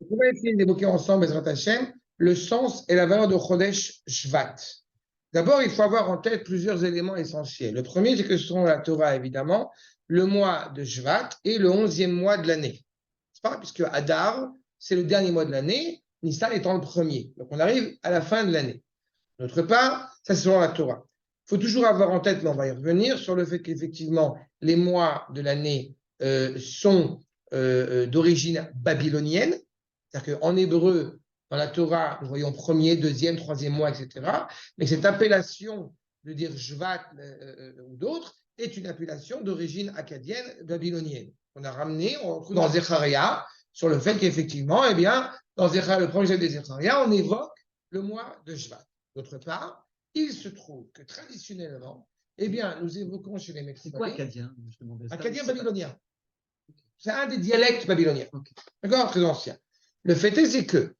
On va essayer d'évoquer ensemble, Bezrat Hashem, le sens et la valeur de Chodesh Shvat. D'abord, il faut avoir en tête plusieurs éléments essentiels. Le premier, c'est que selon la Torah, évidemment, le mois de Shvat est le 11e mois de l'année. C'est pas puisque Adar, c'est le dernier mois de l'année, Nissan étant le premier. Donc, on arrive à la fin de l'année. D'autre part, ça c'est selon la Torah. Il faut toujours avoir en tête, mais on va y revenir, sur le fait qu'effectivement, les mois de l'année sont d'origine babylonienne. C'est-à-dire qu'en hébreu, dans la Torah, nous voyons premier, deuxième, troisième mois, etc. Mais cette appellation de dire Shvat ou d'autres est une appellation d'origine acadienne babylonienne. On a ramené, on retrouve dans Zecharia, sur le fait qu'effectivement, eh bien, dans Zecharia, le premier chapitre de Zecharia, on évoque le mois de Shvat. D'autre part, il se trouve que traditionnellement, eh bien, nous évoquons chez les Mexicains. C'est quoi acadien? Acadien babylonien. C'est un des dialectes babyloniens. Okay. D'accord? Très ancien. Le fait est, c'est que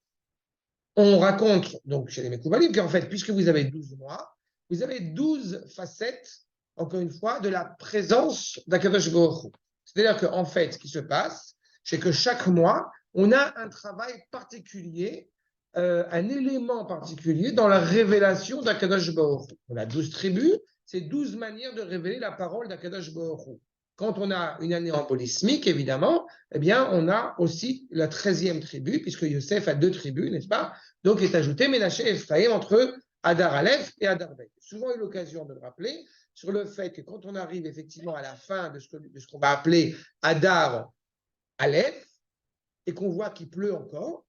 on raconte, donc chez les Mekoubalim, qu'en fait, puisque vous avez 12 mois, vous avez 12 facettes, encore une fois, de la présence d'Akadosh Baruch Hu. C'est-à-dire qu'en fait, ce qui se passe, c'est que chaque mois, on a un travail particulier, un élément particulier dans la révélation d'Akadosh Baruch Hu. On a 12 tribus, c'est 12 manières de révéler la parole d'Akadosh Baruch Hu. Quand on a une année embolismique, évidemment, eh bien, on a aussi la 13e tribu, puisque Yosef a 2 tribus, n'est-ce pas? Donc, est ajouté Ménaché et Ephraïm entre Adar Aleph et Adar Bey. Souvent eu l'occasion de le rappeler sur le fait que quand on arrive effectivement à la fin de ce qu'on va appeler Adar Aleph, et qu'on voit qu'il pleut encore,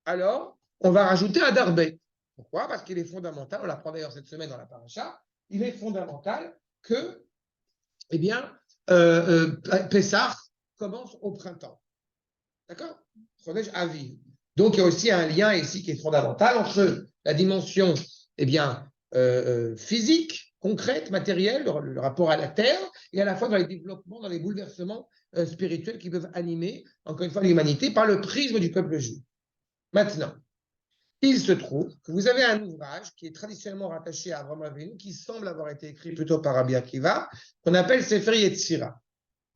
alors on va rajouter Adar Bey. Pourquoi? Parce qu'il est fondamental, on l'apprend d'ailleurs cette semaine dans la paracha, il est fondamental que, eh bien, Pessah commence au printemps. D'accord? Chodesh Aviv. Donc, il y a aussi un lien ici qui est fondamental entre la dimension eh bien, physique, concrète, matérielle, le rapport à la terre, et à la fois dans les développements, dans les bouleversements spirituels qui peuvent animer, encore une fois, l'humanité par le prisme du peuple juif. Maintenant, il se trouve que vous avez un ouvrage qui est traditionnellement rattaché à Avraham Avinu, qui semble avoir été écrit plutôt par Rabbi Akiva, qu'on appelle Sefer Yetzira.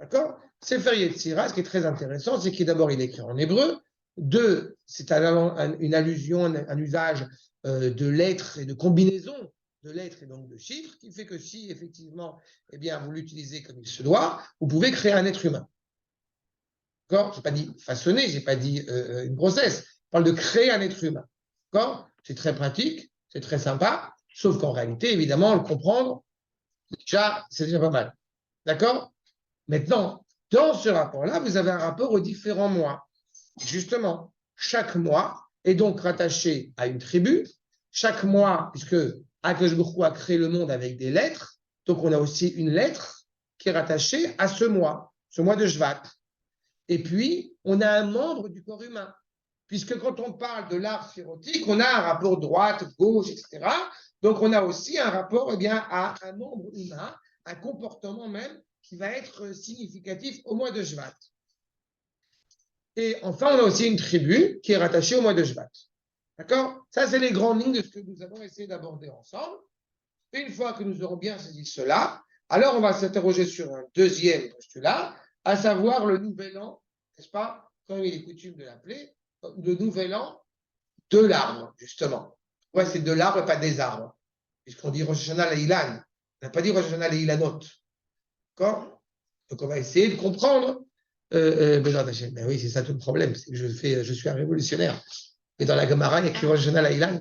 D'accord? Sefer Yetzira, ce qui est très intéressant, c'est qu'il d'abord il est écrit en hébreu, deux, c'est une allusion, un usage de lettres et de combinaisons de lettres et donc de chiffres, qui fait que si effectivement, eh bien, vous l'utilisez comme il se doit, vous pouvez créer un être humain. D'accord? Je n'ai pas dit façonner, je n'ai pas dit une grossesse. Je parle de créer un être humain. D'accord? C'est très pratique, c'est très sympa, sauf qu'en réalité, évidemment, le comprendre, déjà, c'est déjà pas mal. D'accord? Maintenant, dans ce rapport-là, vous avez un rapport aux différents mois. Justement, chaque mois est donc rattaché à une tribu. Chaque mois, puisque Akadosh Baruch Hu a créé le monde avec des lettres, donc on a aussi une lettre qui est rattachée à ce mois de Shvat. Et puis, on a un membre du corps humain. Puisque quand on parle de l'art sphérotique, on a un rapport droite, gauche, etc. Donc, on a aussi un rapport eh bien, à un membre humain, un comportement même qui va être significatif au mois de Shvat. Et enfin, on a aussi une tribu qui est rattachée au mois de Shvat. D'accord? Ça, c'est les grandes lignes de ce que nous avons essayé d'aborder ensemble. Une fois que nous aurons bien saisi cela, alors on va s'interroger sur un deuxième postulat, à savoir le nouvel an, n'est-ce pas? Comme il est coutume de l'appeler, le nouvel an de l'arbre, justement. Ouais, c'est de l'arbre et pas des arbres. Puisqu'on dit Rosh Hashanah Leilan. On n'a pas dit Rosh Hashanah Leilanot. D'accord? Donc on va essayer de comprendre. Ben oui, c'est ça tout le problème. C'est que je suis un révolutionnaire. Et dans la Gemara, il y a écrit Rosh Hashanah Leilan.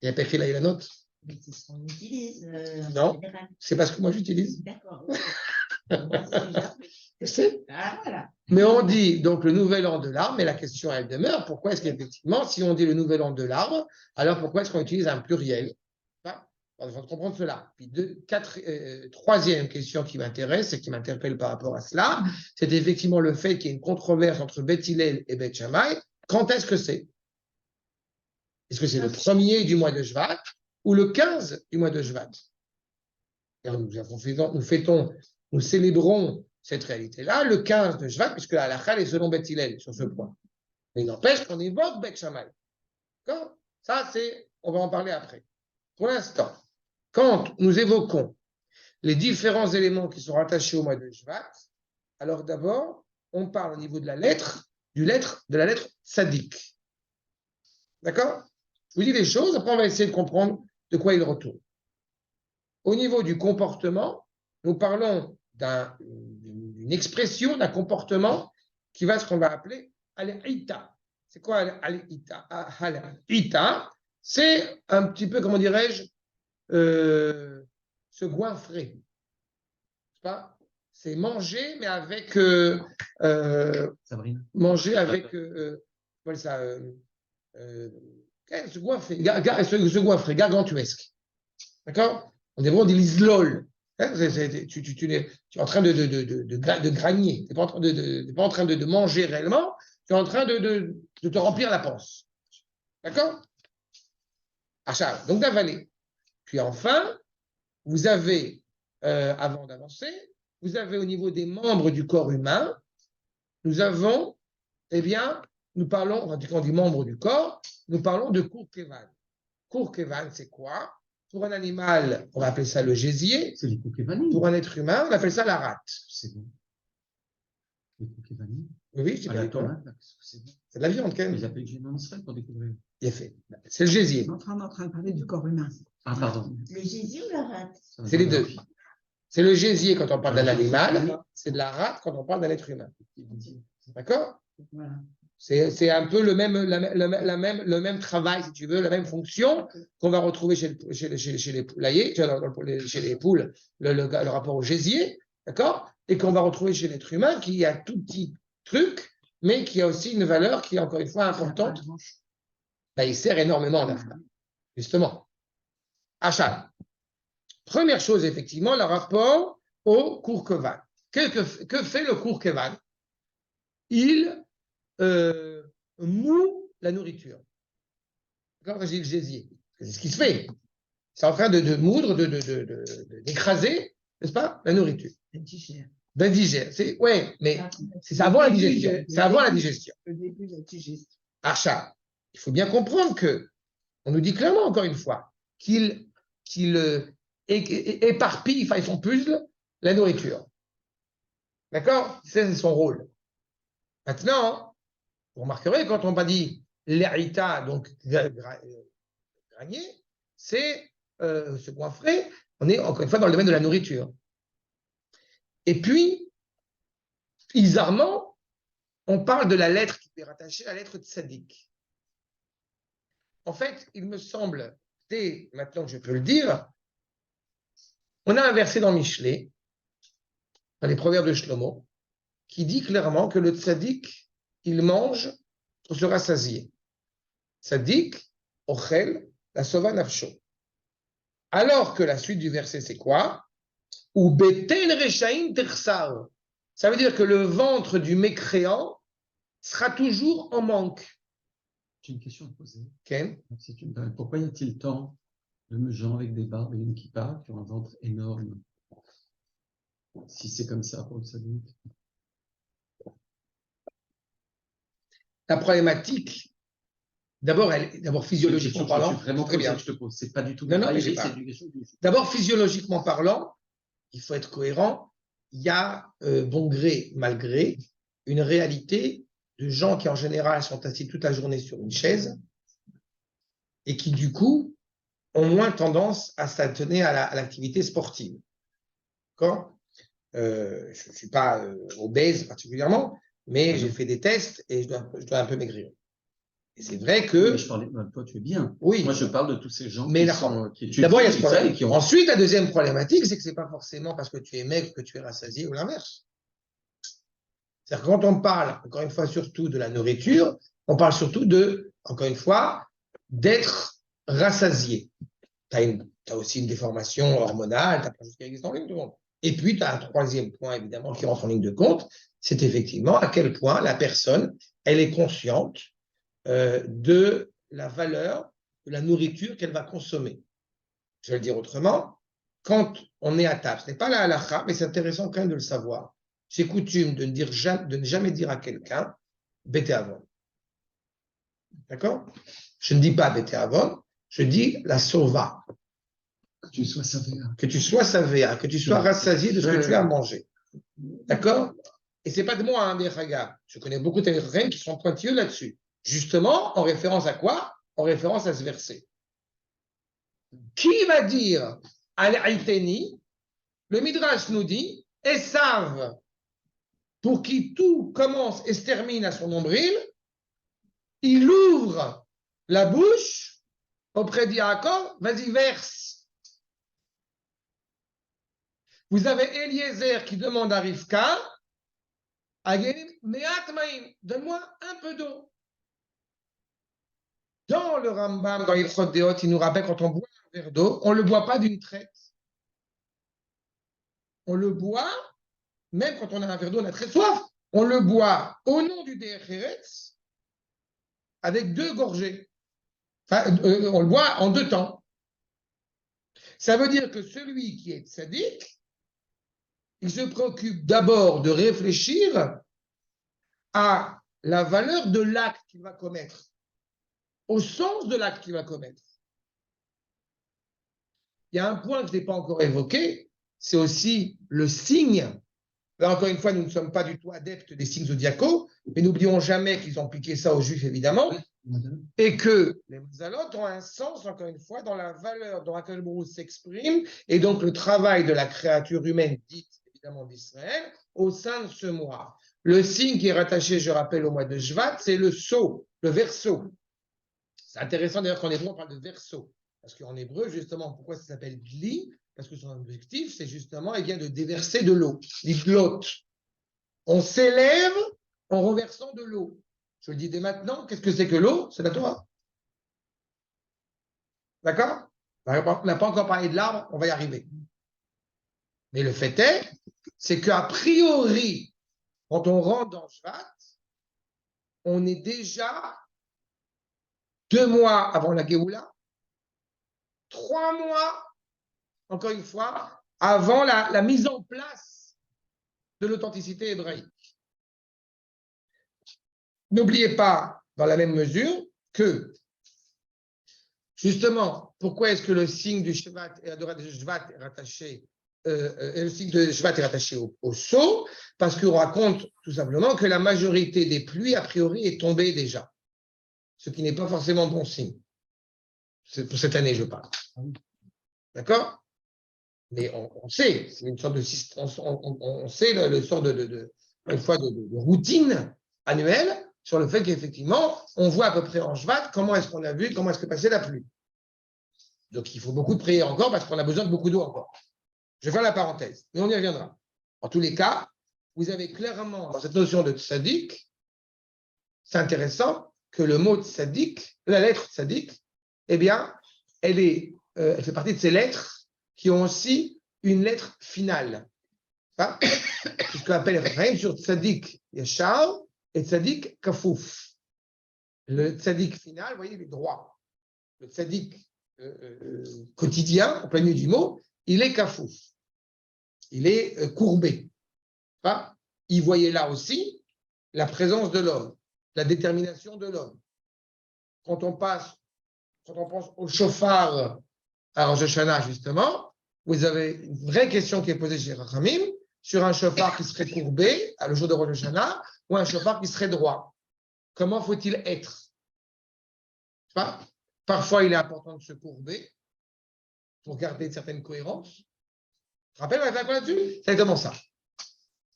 Il n'y a pas écrit Leilanot. Mais c'est ce qu'on utilise. Non, c'est parce que moi j'utilise. D'accord. Je sais. Ah, voilà. Mais on dit donc le nouvel an de l'arbre, mais la question elle demeure, pourquoi est-ce qu'effectivement, si on dit le nouvel an de l'arbre, alors pourquoi est-ce qu'on utilise un pluriel? Il faut comprendre cela. Puis troisième question qui m'intéresse et qui m'interpelle par rapport à cela, c'est effectivement le fait qu'il y ait une controverse entre Beth Hillel et Beth Shammai. Quand est-ce que c'est? Est-ce que c'est le 1er du mois de Shvat ou le 15 du mois de Shvat? Nous célébrons cette réalité-là le 15 de Shvat, puisque la halakha est selon Beth Hillel sur ce point. Mais il n'empêche qu'on évoque Beth Shammai. D'accord? Ça, on va en parler après. Pour l'instant, quand nous évoquons les différents éléments qui sont rattachés au mois de Shvat, alors d'abord, on parle au niveau de la lettre de la lettre tzadik. D'accord? Je vous dis les choses, après on va essayer de comprendre de quoi il retourne. Au niveau du comportement, nous parlons d'une expression, d'un comportement qui va ce qu'on va appeler al-ita. C'est quoi al-ita? Al-ita, c'est un petit peu, comment dirais-je, se goinfrer. C'est manger, mais avec. Manger avec. Comment ça se goinfrer, se goinfrer, gargantuesque. D'accord? On dit l'islol. Hein, tu es en train de gragner. Tu n'es pas en train de manger réellement, tu es en train de te remplir la panse. D'accord? Achat, donc d'avaler. Puis enfin, vous avez, avant d'avancer, vous avez au niveau des membres du corps humain, nous avons, eh bien, nous parlons, quand on dit membres du corps, nous parlons de Kurkevan. Kurkevan, c'est quoi? Pour un animal, on va appeler ça le gésier. C'est les Kurkevanim. Pour un être humain, on appelle ça la rate. C'est bon. Les Kurkevanim. Oui, c'est la tomate. C'est bon. C'est de la viande, quand même. Ils appellent Génon Israël pour découvrir. Il est fait. C'est le gésier. On est en train de parler du corps humain. Ah, pardon. Le gésier ou la rate? C'est les deux. C'est le gésier quand on parle d'un animal, c'est de la rate quand on parle d'un être humain. D'accord? Voilà. C'est un peu le même travail, si tu veux, la même fonction qu'on va retrouver chez les poulaillers, chez les poules, le rapport au gésier, d'accord? Et qu'on va retrouver chez l'être humain, qui a tout petit truc, mais qui a aussi une valeur qui est encore une fois importante. Ben, il sert énormément en Afrique, justement. Achat. Première chose, effectivement, le rapport au Kurkevan. Que fait le Kurkevan? Il moue la nourriture. Quand je dis le gésier, c'est ce qui se fait. C'est en train de moudre, d'écraser, n'est-ce pas, la nourriture. D'indigère. Ouais, mais c'est avant la digestion. C'est avant la digestion. Le début de la digestion. Achat. Il faut bien comprendre que, on nous dit clairement, encore une fois, qu'il éparpille, enfin, son puzzle, la nourriture. D'accord? C'est son rôle. Maintenant, vous remarquerez, quand on va dire l'erita, donc granier, c'est se goinfrer, on est encore une fois dans le domaine de la nourriture. Et puis, bizarrement, on parle de la lettre qui est rattachée à la lettre tzadik. En fait, il me semble, dès maintenant que je peux le dire, on a un verset dans Michelet, dans les proverbes de Shlomo, qui dit clairement que le tzadik, il mange pour se rassasier. Tzadik, ochel, la sova nafsho. Alors que la suite du verset, c'est quoi? Ou beten rechaim tersar. Ça veut dire que le ventre du mécréant sera toujours en manque. J'ai une question à te poser. Okay. Pourquoi y a-t-il tant de gens avec des barbes et une kippa qui ont un ventre énorme? Si c'est comme ça pour le salut. La problématique, d'abord physiologiquement parlant, c'est vraiment très bien. Que je te pose. C'est pas du tout. Non, mais j'ai pas. D'abord physiologiquement parlant, il faut être cohérent. Il y a bon gré, mal gré, une réalité de gens qui en général sont assis toute la journée sur une chaise et qui du coup ont moins tendance à s'atteler à l'activité sportive. D'accord? Je ne suis pas obèse particulièrement, mais j'ai fait des tests et je dois un peu maigrir. Et c'est vrai que. Mais je parlais, toi, tu es bien. Oui. Moi, je parle de tous ces gens D'abord, il y a ce problème. Ensuite, la deuxième problématique, c'est que ce n'est pas forcément parce que tu es maigre que tu es rassasié ou l'inverse. C'est-à-dire que quand on parle, encore une fois, surtout de la nourriture, on parle surtout encore une fois, d'être rassasié. Tu as aussi une déformation hormonale, tu as plein de choses qui existent en ligne de compte. Et puis, tu as un troisième point, évidemment, qui rentre en ligne de compte, c'est effectivement à quel point la personne, elle est consciente de la valeur de la nourriture qu'elle va consommer. Je vais le dire autrement, quand on est à table, ce n'est pas la halakha, mais c'est intéressant quand même de le savoir. J'ai coutume de ne jamais dire à quelqu'un Bété Avon. D'accord? Je ne dis pas Bété Avon, je dis la sova. Que tu sois savéa. Que tu sois savéa, que tu sois rassasié de ce que tu as mangé. D'accord? Et ce n'est pas de moi, hein, des Haga. Je connais beaucoup de Théréphim qui sont pointilleux là-dessus. Justement, en référence à quoi? En référence à ce verset. Qui va dire Al-Aïteni? Le Midrash nous dit Esav, pour qui tout commence et se termine à son nombril, il ouvre la bouche auprès d'Yaakov, vas-y, verse. Vous avez Eliezer qui demande à Rivka, donne-moi un peu d'eau. Dans le Rambam, dans Ilchot Deot, il nous rappelle quand on boit un verre d'eau, on ne le boit pas d'une traite. On le boit, même quand on a un verre d'eau, on a très soif, on le boit au nom du Decheretz avec 2 gorgées. Enfin, on le boit en 2 temps. Ça veut dire que celui qui est tzaddik, il se préoccupe d'abord de réfléchir à la valeur de l'acte qu'il va commettre, au sens de l'acte qu'il va commettre. Il y a un point que je n'ai pas encore évoqué, c'est aussi le signe. Là, encore une fois, nous ne sommes pas du tout adeptes des signes zodiacaux, mais n'oublions jamais qu'ils ont piqué ça aux Juifs, évidemment, et que les mazalot ont un sens, encore une fois, dans la valeur dont laquelle Baruch s'exprime, et donc le travail de la créature humaine, dite évidemment d'Israël, au sein de ce mois. Le signe qui est rattaché, je rappelle, au mois de Shvat, c'est le sceau, le verseau. C'est intéressant d'ailleurs qu'en hébreu, on parle de verseau. Parce qu'en hébreu, justement, pourquoi ça s'appelle gli? Parce que son objectif, c'est justement de déverser de l'eau. L'iglot. On s'élève en reversant de l'eau. Je le dis dès maintenant, qu'est-ce que c'est que l'eau? C'est la Torah. D'accord? On n'a pas encore parlé de l'arbre, on va y arriver. Mais le fait est, c'est qu'a priori, quand on rentre dans Shvat, on est déjà 2 mois avant la Géoula, 3 mois, encore une fois, avant la mise en place de l'authenticité hébraïque. N'oubliez pas, dans la même mesure, que, justement, pourquoi est-ce que le signe du Shvat est rattaché, le signe de Shvat est rattaché au sceau? Parce qu'on raconte tout simplement que la majorité des pluies, a priori, est tombée déjà. Ce qui n'est pas forcément bon signe. C'est pour cette année, je parle. D'accord? Mais on sait, c'est une sorte de système, on sait le sort une fois de routine annuelle sur le fait qu'effectivement, on voit à peu près en Shvat comment est-ce qu'on a vu, comment est-ce que passait la pluie. Donc il faut beaucoup de prières encore parce qu'on a besoin de beaucoup d'eau encore. Je vais faire la parenthèse, mais on y reviendra. En tous les cas, vous avez clairement dans cette notion de tzaddik, c'est intéressant que le mot tzaddik, la lettre tzaddik, eh bien, elle fait partie de ces lettres qui ont aussi une lettre finale. C'est ce qu'on appelle Raphaël sur tzaddik yashar et tzaddik kafouf. Le tzaddik final, vous voyez, il est droit. Le tzaddik quotidien, au plein milieu du mot, il est kafouf. Il est courbé. Il voyait là aussi la présence de l'homme, la détermination de l'homme. Quand on pense au shofar à Rosh Hashanah, justement, vous avez une vraie question qui est posée chez Rachamim sur un shofar qui serait courbé à le jour de Rosh Hashanah ou un shofar qui serait droit. Comment faut-il être? Parfois, il est important de se courber pour garder une certaine cohérence. Tu te rappelles, on a fait quoi là-dessus? C'est exactement ça.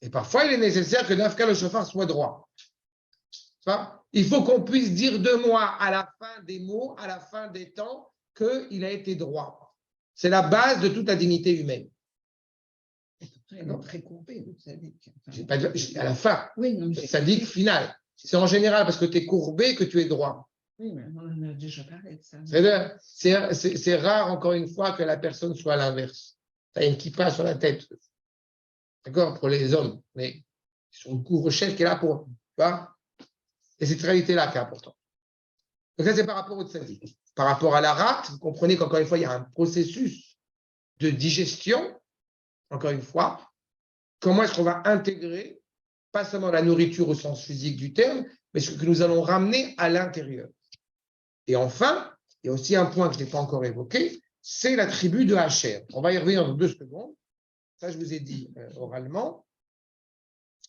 Et parfois, il est nécessaire que le shofar soit droit. Il faut qu'on puisse dire de moi à la fin des mots, à la fin des temps, qu'il a été droit. C'est la base de toute la dignité humaine. Il est très courbé, le tzaddik. À la fin, Oui, le tzaddik final. C'est en général parce que tu es courbé que tu es droit. Oui, mais on en a déjà parlé de ça. C'est rare, encore une fois, que la personne soit à l'inverse. Tu as une kippa sur la tête. D'accord? Pour les hommes. Mais son couvre-chef qui est là pour. Tu vois? Et c'est cette réalité-là qui est importante. Donc ça, c'est par rapport au tzaddik. Par rapport à la rate, vous comprenez qu'encore une fois, il y a un processus de digestion. Encore une fois, comment est-ce qu'on va intégrer, pas seulement la nourriture au sens physique du terme, mais ce que nous allons ramener à l'intérieur. Et enfin, il y a aussi un point que je n'ai pas encore évoqué, c'est la tribu de Hacher. On va y revenir dans 2 secondes. Ça, je vous ai dit oralement.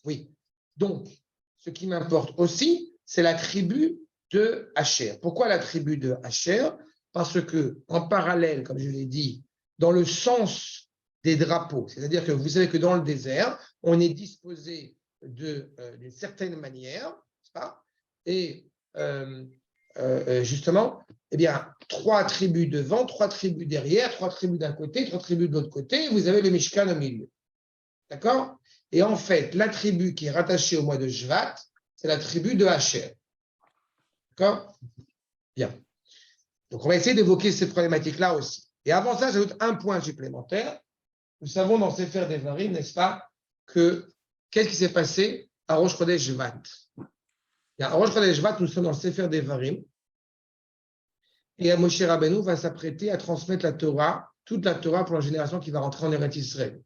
Oui, Donc, ce qui m'importe aussi, c'est la tribu de Asher. Pourquoi la tribu de Asher? Parce que, en parallèle, comme je l'ai dit, dans le sens des drapeaux, c'est-à-dire que vous savez que dans le désert, on est disposé d'une certaine manière, n'est-ce pas? Et justement, eh bien, 3 tribus devant, 3 tribus derrière, 3 tribus d'un côté, 3 tribus de l'autre côté, et vous avez le Mishkan au milieu. D'accord? Et en fait, la tribu qui est rattachée au mois de Shvat, c'est la tribu de Asher. D'accord? Bien. Donc, on va essayer d'évoquer ces problématiques-là aussi. Et avant ça, j'ajoute un point supplémentaire. Nous savons dans Sefer Devarim, n'est-ce pas, que qu'est-ce qui s'est passé à Rosh Chodesh Shvat? À Rosh Chodesh Shvat, nous sommes dans le Sefer Devarim, et Moshe Rabbeinu va s'apprêter à transmettre la Torah, toute la Torah pour la génération qui va rentrer en Eretz Israël.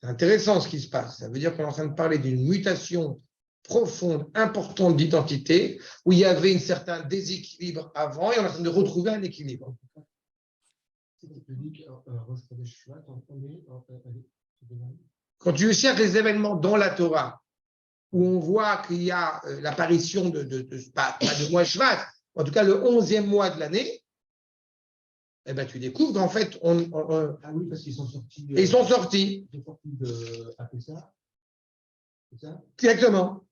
C'est intéressant ce qui se passe. Ça veut dire qu'on est en train de parler d'une mutation profonde, importante d'identité, où il y avait un certain déséquilibre avant, et on est en train de retrouver un équilibre. Quand tu cherches les événements dans la Torah, où on voit qu'il y a l'apparition pas de mois Shvat, en tout cas le 11e mois de l'année, eh ben, tu découvres qu'en fait, Ah oui, parce qu'ils sont sortis. Ils sont sortis. Ils sont sortis de Pessah. C'est ça? Exactement.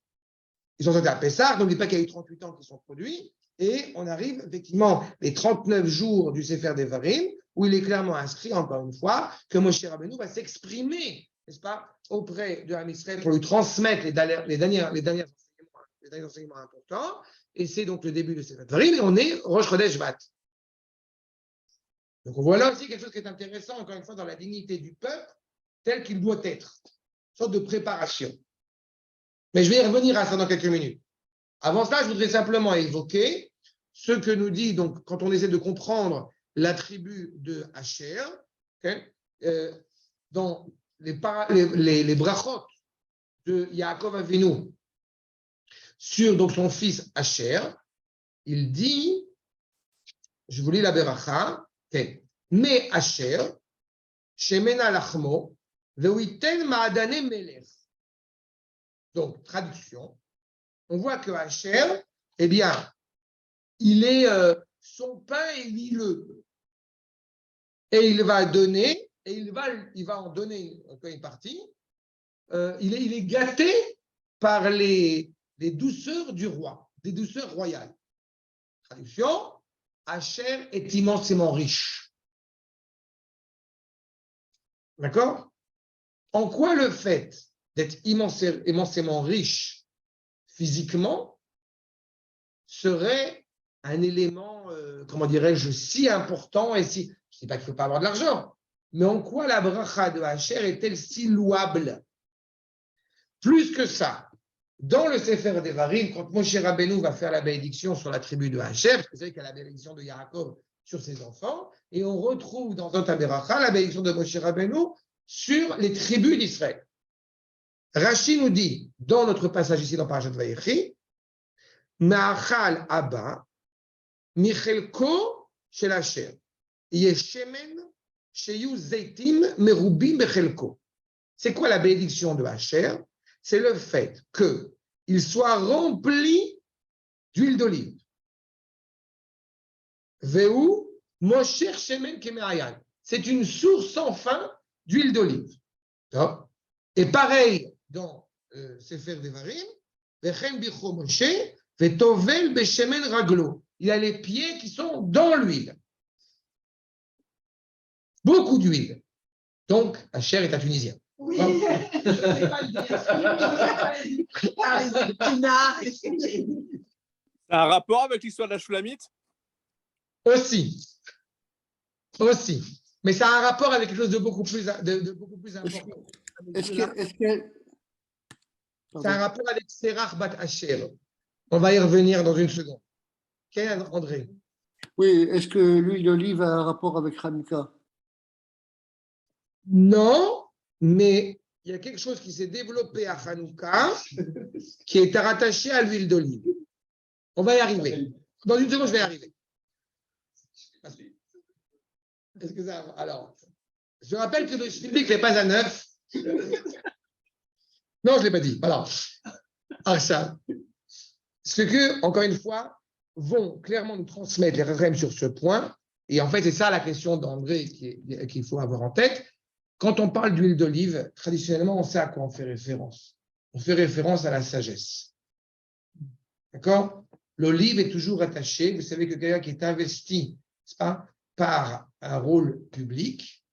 Ils sont sortis à Pessah, n'oublie pas qu'il y a eu 38 ans qui sont produits, et on arrive effectivement les 39 jours du Sefer Devarim, où il est clairement inscrit, encore une fois, que Moshe Rabbeinu va s'exprimer, n'est-ce pas, auprès de Ham Israël pour lui transmettre les derniers enseignements importants, et c'est donc le début de Sefer Devarim, et on est Rosh Chodesh Shvat. Donc on voit là aussi quelque chose qui est intéressant, encore une fois, dans la dignité du peuple, tel qu'il doit être, une sorte de préparation. Mais je vais y revenir à ça dans quelques minutes. Avant cela, je voudrais simplement évoquer ce que nous dit, donc, quand on essaie de comprendre la tribu de Asher, okay, dans les brachot de Yaakov Avinu sur donc, son fils Asher, il dit, je vous lis la beracha, mais Asher, Shemena Lachmo, Veuiten Maadane Melech. Donc, traduction, on voit que Asher, eh bien, il est, son pain est huileux. Et il va donner, et il va en donner une partie. Il est gâté par les douceurs du roi, des douceurs royales. Traduction, Asher est immensément riche. D'accord? En quoi le fait d'être immensément riche physiquement serait un élément, comment dirais-je, si important et si, je ne dis pas qu'il ne faut pas avoir de l'argent, mais en quoi la bracha de Asher est-elle si louable? Plus que ça, dans le Sefer Devarim, quand Moshe Rabbeinu va faire la bénédiction sur la tribu de Asher, parce que vous savez qu'il y a la bénédiction de Yaakov sur ses enfants, et on retrouve dans un Taberacha la bénédiction de Moshe Rabbeinu sur les tribus d'Israël. Rashi nous dit, dans notre passage ici dans Parashat Vayechi, Ma'achal Abba, Michelko shel Asher, Yeshemen sheyu zeitim merubim bechelko. C'est quoi la bénédiction de Asher? C'est le fait qu'il soit rempli d'huile d'olive. Veu mosher shemen kemeayan. C'est une source sans fin d'huile d'olive. Et pareil dans Sefer Devarim, Vechen bicho Moshe, vetovel beshemen raglo. Il a les pieds qui sont dans l'huile. Beaucoup d'huile. Donc, Asher est un Tunisien. Oui. Ça a un rapport avec l'histoire de la Shulamite? Aussi. Mais ça a un rapport avec quelque chose de beaucoup plus important. Ça a un rapport avec Serach Bat Asher. On va y revenir dans une seconde. Quel André? Oui, est-ce que l'huile d'olive a un rapport avec Hanouka? Non, mais il y a quelque chose qui s'est développé à Hanouka qui est rattaché à l'huile d'olive. On va y arriver. Dans une seconde, je vais y arriver. Est-ce que ça... Alors, je rappelle que le public n'est pas à neuf. Non, je ne l'ai pas dit. Voilà. Ah, ça. Ce que, encore une fois, vont clairement nous transmettre les Rachamim sur ce point. Et en fait, c'est ça la question d'André qu'il faut avoir en tête. Quand on parle d'huile d'olive, traditionnellement, on sait à quoi on fait référence. On fait référence à la sagesse. D'accord? L'olive est toujours attachée. Vous savez que quelqu'un qui est investi, n'est-ce pas, par un rôle public,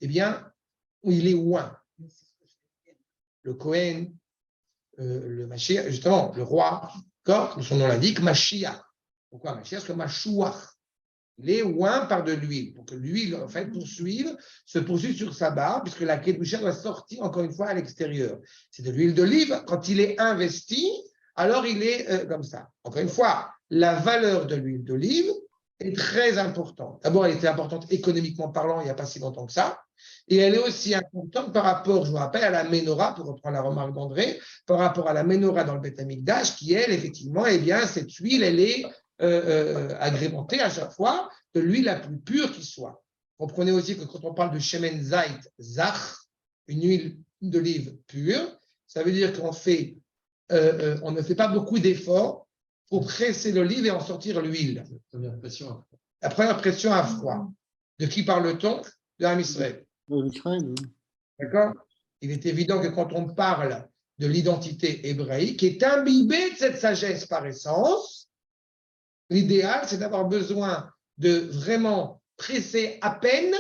eh bien, il est oint. Le Kohen, le Mashiach, justement, le roi, d'accord, son nom l'indique, Mashiach. Pourquoi Mashiach? Parce que Mashouach, il est oint par de l'huile, pour que l'huile, en fait, se poursuive sur sa barbe, puisque la Kedusha doit sortir, encore une fois, à l'extérieur. C'est de l'huile d'olive. Quand il est investi, alors il est comme ça. Encore une fois, la valeur de l'huile d'olive est très importante. D'abord, elle était importante économiquement parlant il n'y a pas si longtemps que ça. Et elle est aussi importante par rapport, je vous rappelle, à la Ménorah, pour reprendre la remarque d'André, par rapport à la Ménorah dans le Beth Amikdash, qui, elle, effectivement, eh bien, cette huile, elle est agrémentée à chaque fois de l'huile la plus pure qui soit. Comprenez aussi que quand on parle de Shemen Zait Zach, une huile d'olive pure, ça veut dire qu'on fait, on ne fait pas beaucoup d'efforts pour presser l'olive et en sortir l'huile. La première pression à froid. De qui parle-t-on? De Ham Israël. D'accord? Il est évident que quand on parle de l'identité hébraïque, qui est imbibée de cette sagesse par essence, l'idéal, c'est d'avoir besoin de vraiment presser à peine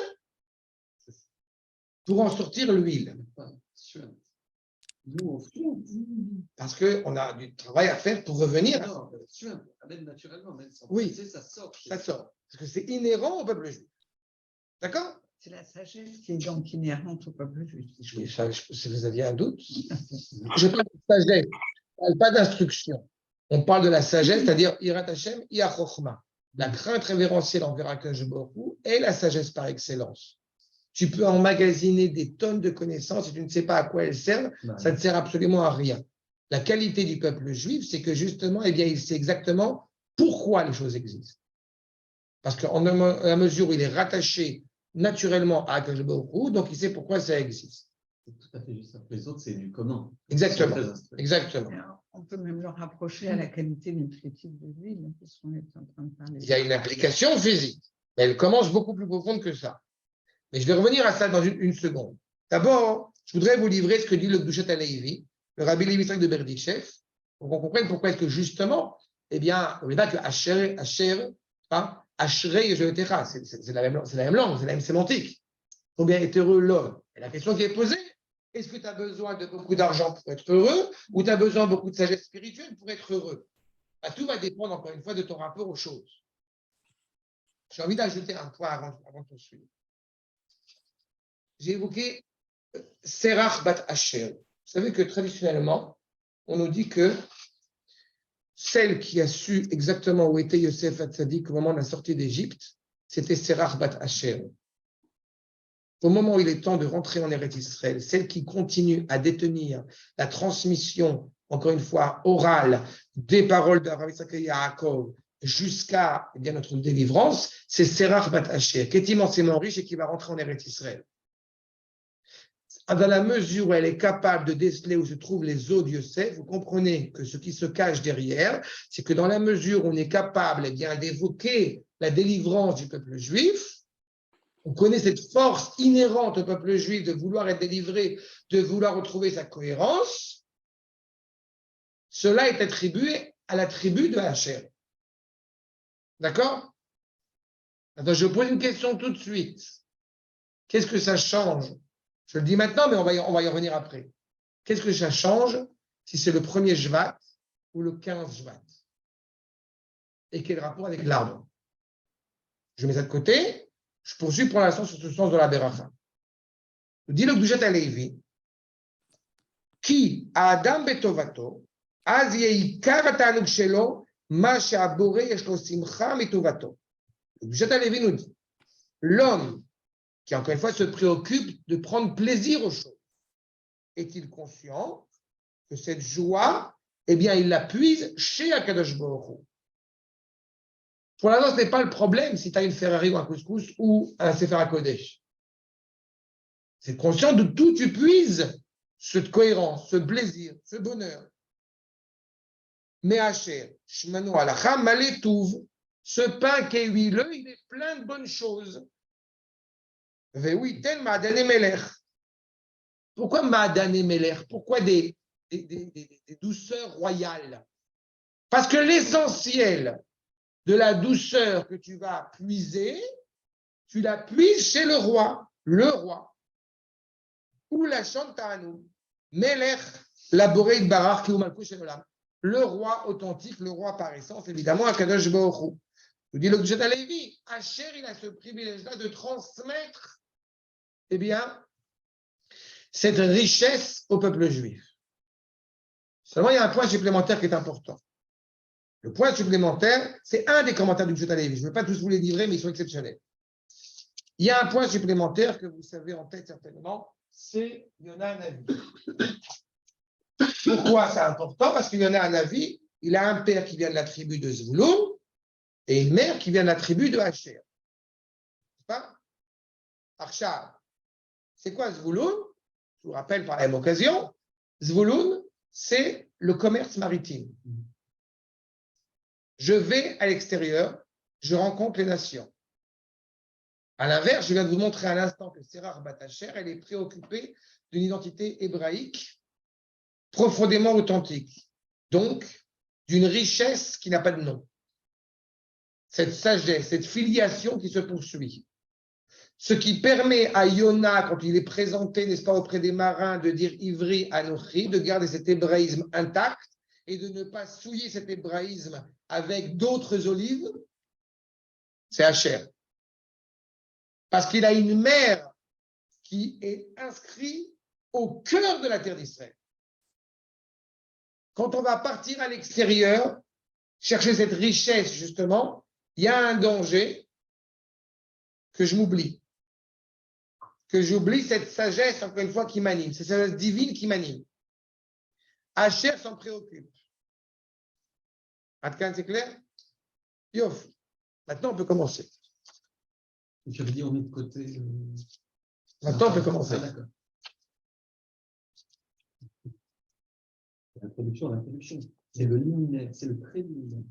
pour en sortir l'huile. Parce qu'on a du travail à faire pour revenir. Oui, ça sort. Parce que c'est inhérent au peuple juif. D'accord? C'est la sagesse qui est donc inhérente au peuple juif. Si vous aviez un doute, je parle de sagesse, je ne parle pas d'instruction. On parle de la sagesse, c'est-à-dire Irat Hashem, Ia Chochma. La crainte révérentielle envers Akadosh Baruch Hu est la sagesse par excellence. Tu peux emmagasiner des tonnes de connaissances et tu ne sais pas à quoi elles servent, ça ne sert absolument à rien. La qualité du peuple juif, c'est que justement, eh bien, il sait exactement pourquoi les choses existent. Parce qu'en la mesure où il est rattaché naturellement à Akadosh Baruch Hu, donc il sait pourquoi ça existe. C'est tout à fait juste. Les autres, c'est du commun. Exactement. Exactement. On peut même le rapprocher à la qualité nutritive de l'huile, puisqu'on est en train de parler. Il y a une implication physique, mais elle commence beaucoup plus profonde que ça. Mais je vais revenir à ça dans une seconde. D'abord, je voudrais vous livrer ce que dit le Gdushat HaLevi, le Rabbi Levi Yitzhak de Berdichev, pour qu'on comprenne pourquoi est-ce que justement, eh bien, on ne pas que Asher, Ashrei Yehotecha, c'est la même langue, c'est la même sémantique. Combien est heureux l'homme? Et la question qui est posée, est-ce que tu as besoin de beaucoup d'argent pour être heureux ou tu as besoin de beaucoup de sagesse spirituelle pour être heureux? Tout va dépendre, encore une fois, de ton rapport aux choses. J'ai envie d'ajouter un point avant de poursuivre. J'ai évoqué Serach Bat Asher. Vous savez que traditionnellement, on nous dit que celle qui a su exactement où était Yosef Hatzadik au moment de la sortie d'Égypte, c'était Serach Bat Asher. Au moment où il est temps de rentrer en Eretz Israël, celle qui continue à détenir la transmission, encore une fois, orale, des paroles d'Avraham Yitzhak et Yaakov jusqu'à notre délivrance, c'est Serach Bat Asher, qui est immensément riche et qui va rentrer en Eretz Israël. Dans la mesure où elle est capable de déceler où se trouvent les os de Yosef, vous comprenez que ce qui se cache derrière, c'est que dans la mesure où on est capable d'évoquer la délivrance du peuple juif, on connaît cette force inhérente au peuple juif de vouloir être délivré, de vouloir retrouver sa cohérence. Cela est attribué à la tribu de Hacher. D'accord? Attends, je pose une question tout de suite. Qu'est-ce que ça change? Je le dis maintenant, mais on va y revenir après. Qu'est-ce que ça change si c'est le 1er Shvat ou le 15 Shvat? Et quel rapport avec l'arbre? Je mets ça de côté. Je poursuis pour l'instant sur ce sens de la Beracha. Dit le Gdushat HaLevi, qui a Adam betovato, az yeikar hatanug shelo, ma she'abore yesh lo simcha mitovato. Le Gdushat HaLevi nous dit, l'homme qui encore une fois se préoccupe de prendre plaisir aux choses, est-il conscient que cette joie, eh bien, il la puise chez Akadosh Baruch Hu? Pour l'instant, ce n'est pas le problème si tu as une Ferrari ou un couscous ou un Sefer HaKodesh. C'est conscient de tout tu puises cette cohérence, ce plaisir, ce bonheur. Me'acher, shmano alacha, maletouv, ce pain qui est huileux, il est plein de bonnes choses. Ve'ui tel ma'adane melech. Pourquoi ma'adane melech? Pourquoi des douceurs royales? Parce que l'essentiel de la douceur que tu vas puiser, tu la puises chez le roi. Ou la chantanu, melech, laboré barar ki umalku shel olam. Le roi authentique, le roi par essence, évidemment, Akadosh Baruch Hu. Nous dit le Kshat Alevi, Asher, il a ce privilège-là de transmettre, eh bien, cette richesse au peuple juif. Seulement, il y a un point supplémentaire qui est important. Le point supplémentaire, c'est un des commentaires du Kshat Alevi. Je ne vais pas tous vous les livrer, mais ils sont exceptionnels. Il y a un point supplémentaire que vous savez en tête certainement, c'est il y en a un avis. Pourquoi c'est important? Parce qu'il y en a un avis, il a un père qui vient de la tribu de Zvouloun et une mère qui vient de la tribu de Asher. C'est pas? Arshad. C'est quoi Zvouloun? Je vous rappelle par la même occasion, Zvouloun, c'est le commerce maritime. Je vais à l'extérieur, je rencontre les nations. À l'inverse, je viens de vous montrer à l'instant que Sérar Batacher, elle est préoccupée d'une identité hébraïque profondément authentique, donc d'une richesse qui n'a pas de nom. Cette sagesse, cette filiation qui se poursuit. Ce qui permet à Yona, quand il est présenté, n'est-ce pas, auprès des marins, de dire Ivri Anochi, de garder cet hébraïsme intact et de ne pas souiller cet hébraïsme avec d'autres olives, c'est Asher. Parce qu'il a une mère qui est inscrite au cœur de la terre d'Israël. Quand on va partir à l'extérieur, chercher cette richesse, justement, il y a un danger que je m'oublie. Que j'oublie cette sagesse, encore une fois, qui m'anime. Cette sagesse divine qui m'anime. Asher s'en préoccupe. Adkan, c'est clair? Yof. Maintenant, on peut commencer. Tu avais dit on met de côté. Maintenant, on peut commencer. Ah, d'accord. L'introduction. C'est le liminaire, c'est le préliminaire.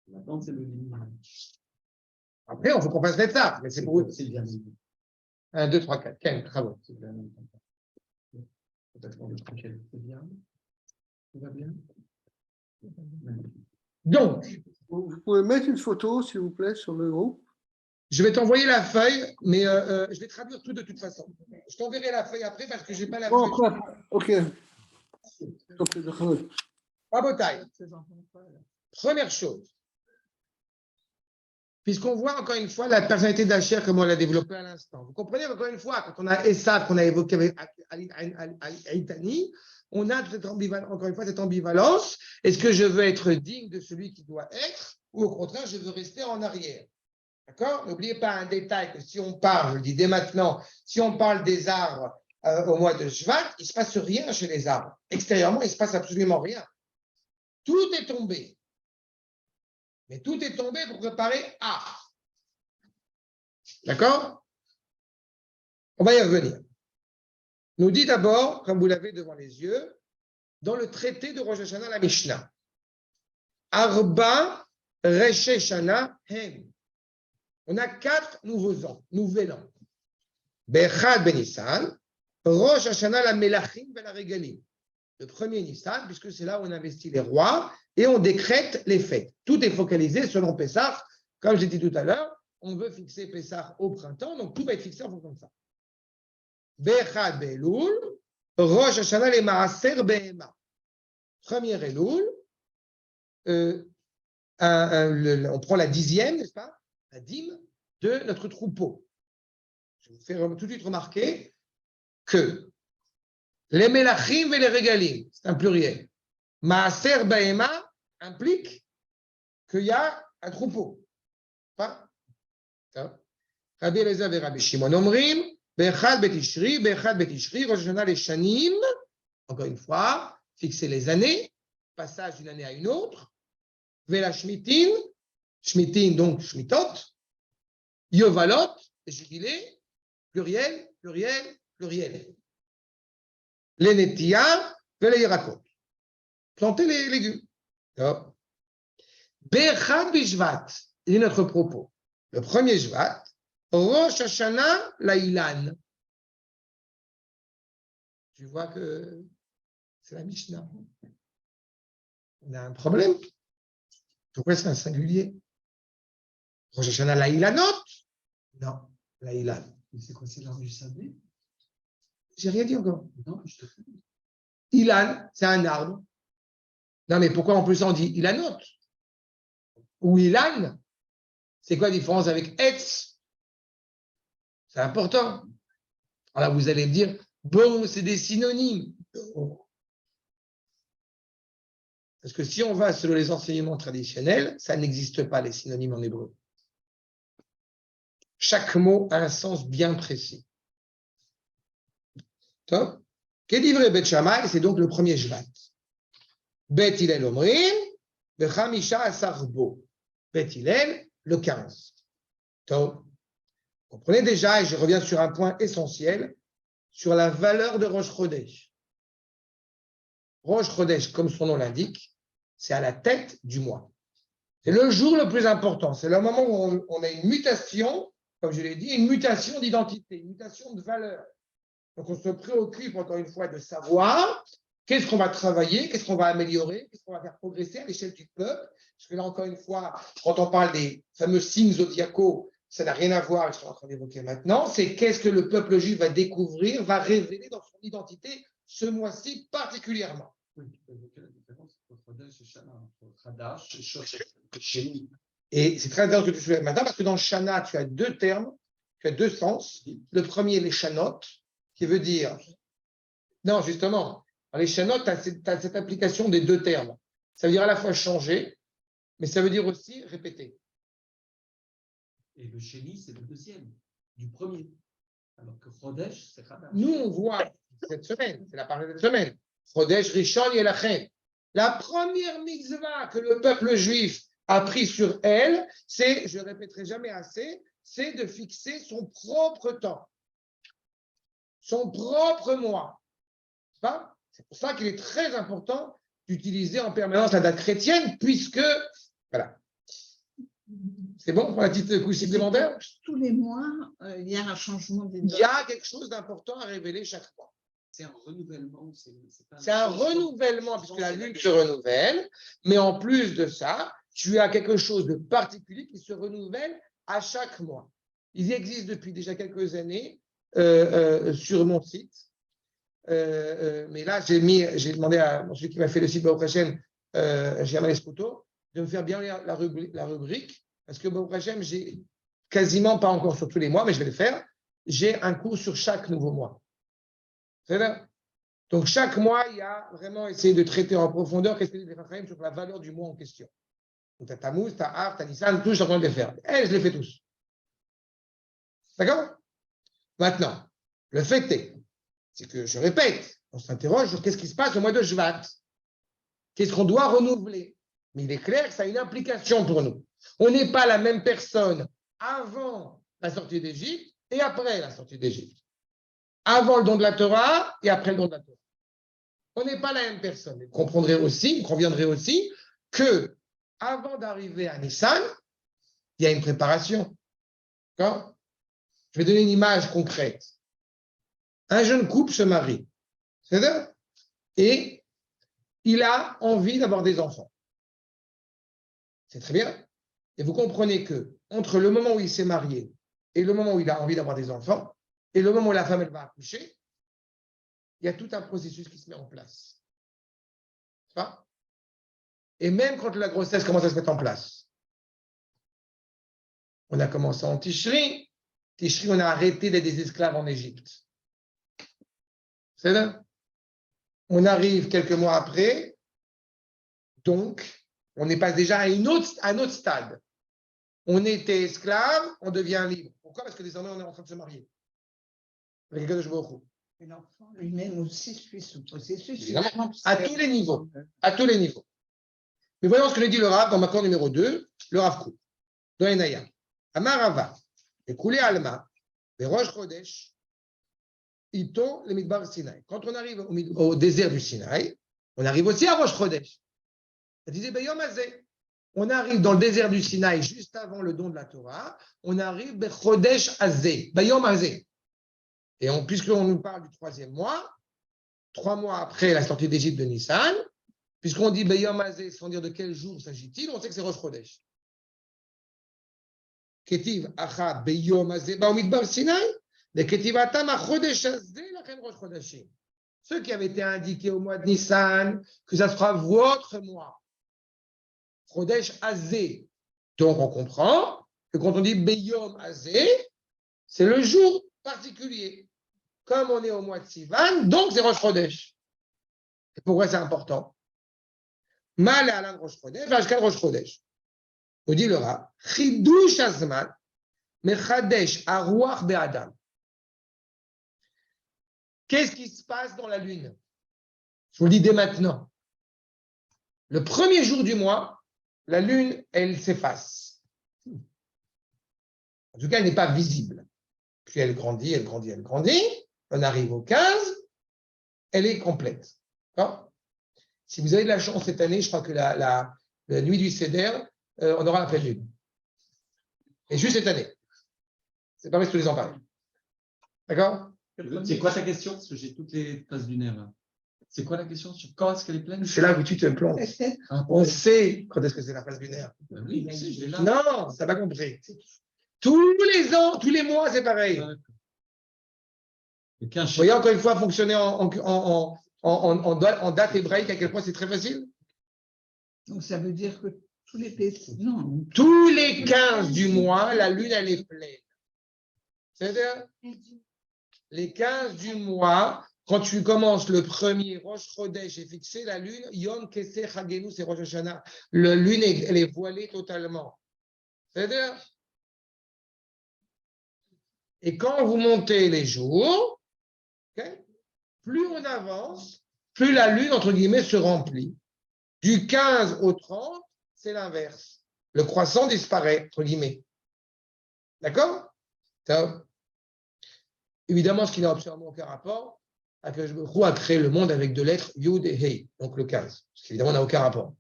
Maintenant, c'est le liminaire. Après, on faut qu'on fasse ça, mais c'est pour eux. C'est bien. 1, 2, 3, 4. Quel bravo. C'est bien. Peut-être qu'on le tranquille. C'est bien. Tout va bien. Donc, Vous pouvez mettre une photo, s'il vous plaît, sur le groupe. je vais t'envoyer la feuille, mais je vais traduire tout de toute façon. Je t'enverrai la feuille après parce que je n'ai pas la feuille. Ok. Pas bataille. Première chose, puisqu'on voit encore une fois la personnalité d'Asher, comme on l'a développée à l'instant. Vous comprenez encore une fois, quand on a Esav, qu'on a évoqué avec Aïtani, on a encore une fois cette ambivalence. Est-ce que je veux être digne de celui qui doit être, ou au contraire, je veux rester en arrière? D'accord? N'oubliez pas un détail que si on parle, je le dis dès maintenant, si on parle des arbres au mois de Shvat, il ne se passe rien chez les arbres. Extérieurement, il ne se passe absolument rien. Tout est tombé. Mais tout est tombé pour préparer A. D'accord? On va y revenir. Nous dit d'abord, comme vous l'avez devant les yeux, dans le traité de Rosh Hashanah, la Mishnah, Arba Resh Shana Hem. On a 4 nouveaux ans, nouvel an. Bechad Ben Nissan, Rosh Hashanah la Melachim ben la Regalim. Le premier Nissan, puisque c'est là où on investit les rois et on décrète les fêtes. Tout est focalisé selon Pessah. Comme j'ai dit tout à l'heure, on veut fixer Pessah au printemps, donc tout va être fixé en fonction de ça. Bechad Be'elul, Rosh Hashanah le Maaser Behema. Premier Elul, on prend la 10e, n'est-ce pas? La dîme de notre troupeau. Je vais vous faire tout de suite remarquer que les Melachim et les Regalim, c'est un pluriel. Maaser Behema implique qu'il y a un troupeau. Pas? Rabbi Eliezer et Rabbi Shimon Omrim, Bechad Betishri, Rosh Hashanah les Shanim, encore une fois, fixer les années, passage d'une année à une autre, Vela Shmitin, Shmitin donc Shmitot, Yovalot, jubilé, pluriel. les Netia, les Yirakot. Planter les légumes. Bechad Bishvat, il est notre propos. Le premier Shvat, Rosh Hashanah Laïlan. Tu vois que c'est la Mishnah. On a un problème. Pourquoi c'est un singulier? Rosh Hashanah Laïlanot? Non, Laïlan. Mais c'est quoi, c'est l'heure du sabbat? J'ai rien dit encore. Non, je te fais. Ilan, c'est un arbre. Non, mais pourquoi en plus on dit Ilanot? Ou Ilan? C'est quoi la différence avec Etz? C'est important. Alors vous allez me dire, bon, c'est des synonymes. Parce que si on va selon les enseignements traditionnels, ça n'existe pas, les synonymes en hébreu. Chaque mot a un sens bien précis. Top. Kedivre Bet Shammai, c'est donc le premier Shvat. Bet Hillel Omrim, Bechamisha Asarbo. Bet Hillel, le 15. Top. Vous comprenez déjà, et je reviens sur un point essentiel, sur la valeur de Rosh Chodesh. Rosh Chodesh, comme son nom l'indique, c'est à la tête du mois. C'est le jour le plus important. C'est le moment où on a une mutation, comme je l'ai dit, une mutation d'identité, une mutation de valeur. Donc on se préoccupe encore une fois de savoir qu'est-ce qu'on va travailler, qu'est-ce qu'on va améliorer, qu'est-ce qu'on va faire progresser à l'échelle du peuple. Parce que là, encore une fois, quand on parle des fameux signes zodiacaux, ça n'a rien à voir avec ce qu'on est en train d'évoquer maintenant. C'est qu'est-ce que le peuple juif va découvrir, va révéler dans son identité ce mois-ci particulièrement. Oui, tu peux évoquer la différence entre Chodesh et Shana, entre Hadash et Sheni. Et c'est très intéressant que tu soulèves maintenant parce que dans Shana, tu as deux termes, tu as deux sens. Le premier, les Shanot, qui veut dire. Non, justement, dans les Shanot, tu as cette application des deux termes. Ça veut dire à la fois changer, mais ça veut dire aussi répéter. Et le Sheni, c'est le deuxième, du premier. Alors que Chodesh, c'est Hadash. Nous, on voit cette semaine, c'est la parole de cette semaine. Chodesh Rishon Yelachem. La première mitzvah que le peuple juif a pris sur elle, c'est, je ne répéterai jamais assez, c'est de fixer son propre temps, son propre mois. C'est pour ça qu'il est très important d'utiliser en permanence la date chrétienne, puisque, voilà. C'est bon pour la petite couche supplémentaire? Tous les mois, il y a un changement des Il y a quelque chose d'important à révéler chaque mois. C'est un renouvellement. C'est un renouvellement, puisque la lune se renouvelle, mais en plus de ça, tu as quelque chose de particulier qui se renouvelle à chaque mois. Il existe depuis déjà quelques années sur mon site, mais là, j'ai demandé à celui qui m'a fait le site Baruch Hashem, Germain Espoto, de me faire bien lire la rubrique, parce que Baruch Hashem, j'ai quasiment pas encore sur tous les mois, mais je vais le faire, j'ai un cours sur chaque nouveau mois. C'est là. Donc, chaque mois, il y a vraiment essayé de traiter en profondeur qu'est-ce que les Raphaël sur la valeur du mois en question. Donc, tu as Tammuz, tu as Av, tu as Nissan, tous, je suis en train de les faire. Et je les fais tous. D'accord? Maintenant, le fait est, c'est que je répète, on s'interroge sur qu'est-ce qui se passe au mois de Shvat. Qu'est-ce qu'on doit renouveler? Mais il est clair que ça a une implication pour nous. On n'est pas la même personne avant la sortie d'Égypte et après la sortie d'Égypte. Avant le don de la Torah et après le don de la Torah. On n'est pas la même personne. Vous comprendrez aussi, vous conviendrez aussi que avant d'arriver à Nissan, il y a une préparation. D'accord? Je vais donner une image concrète. Un jeune couple se marie. C'est-à-dire, et il a envie d'avoir des enfants. C'est très bien. Et vous comprenez que entre le moment où il s'est marié et le moment où il a envie d'avoir des enfants, et le moment où la femme elle va accoucher, il y a tout un processus qui se met en place. Et même quand la grossesse commence à se mettre en place, on a commencé en Tishri. Tishri, on a arrêté d'être des esclaves en Égypte. C'est là. On arrive quelques mois après, donc on est passé déjà à un autre stade. On était esclave, on devient libre. Pourquoi? Parce que désormais on est en train de se marier. Avec quelqu'un de Baruch Hu. Et l'enfant lui-même aussi suit ce processus. Évidemment, à tous les niveaux. À tous les niveaux. Mais voyons ce que nous dit le Rav dans Makor numéro 2, le Rav Kook. Dans Enaya. Amarava, Écoulé Alma, les Rosh Chodesh, Ito le Midbar Sinaï. Quand on arrive au désert du Sinaï, on arrive aussi à Rosh Chodesh. Ça disait Beyom Hazeh. On arrive dans le désert du Sinaï juste avant le don de la Torah. On arrive Chodesh Hazeh, Beyom Hazeh. Et puisqu'on nous parle du 3e mois, 3 mois après la sortie d'Égypte de Nissan, puisqu'on dit Beyom Hazeh, sans dire de quel jour s'agit-il, on sait que c'est Rosh Chodesh. Ketiv Acha Beyom Hazeh, Baomidbar Sinaï. Ceux qui avaient été indiqués au mois de Nissan, que ça sera votre mois. Chodesh Hazeh. Donc on comprend que quand on dit Beyom Hazeh, c'est le jour particulier. Comme on est au mois de Sivan, donc c'est Rosh Chodesh. Et pourquoi c'est important? Mal à l'an Rosh Chodesh, Vashkan Rosh Chodesh. On dit le Rav, Chidush Azman, Mechadesh Aruach Be'adam. Qu'est-ce qui se passe dans la lune? Je vous le dis dès maintenant. Le premier jour du mois, la lune, elle s'efface. En tout cas, elle n'est pas visible. Puis elle grandit, elle grandit, elle grandit. On arrive au 15, elle est complète. D'accord? Si vous avez de la chance cette année, je crois que la nuit du Seder, on aura la pleine lune. Et juste cette année. C'est pas vrai que tous les ans pareil. D'accord? C'est quoi ta question? Parce que j'ai toutes les phases lunaires là. C'est quoi la question sur quand est-ce qu'elle est pleine? C'est là où tu te plantes. On sait quand est-ce que c'est la phase lunaire. Ben oui, je l'ai là. Non, ça n'a pas compris. Tous les ans, tous les mois, c'est pareil. Vous voyez encore une fois fonctionner en date hébraïque, à quel point c'est très facile. Donc ça veut dire que tous les pays. Non. Tous les 15 du mois, la lune, elle est pleine. C'est-à-dire, les 15 du mois, quand tu commences le premier Rosh Chodesh est fixé, la lune, Yom Keseh Chagenu, c'est Rosh Hashanah. La lune, elle est voilée totalement. C'est-à-dire, et quand vous montez les jours, okay, plus on avance, plus la lune, entre guillemets, se remplit. Du 15 au 30, c'est l'inverse. Le croissant disparaît, entre guillemets. D'accord? Évidemment, ce qui n'a absolument aucun rapport, Akadosh Baruch Hu a créé le monde avec 2 lettres, Yud et Hei, donc le 15. Ce qui évidemment n'a aucun rapport.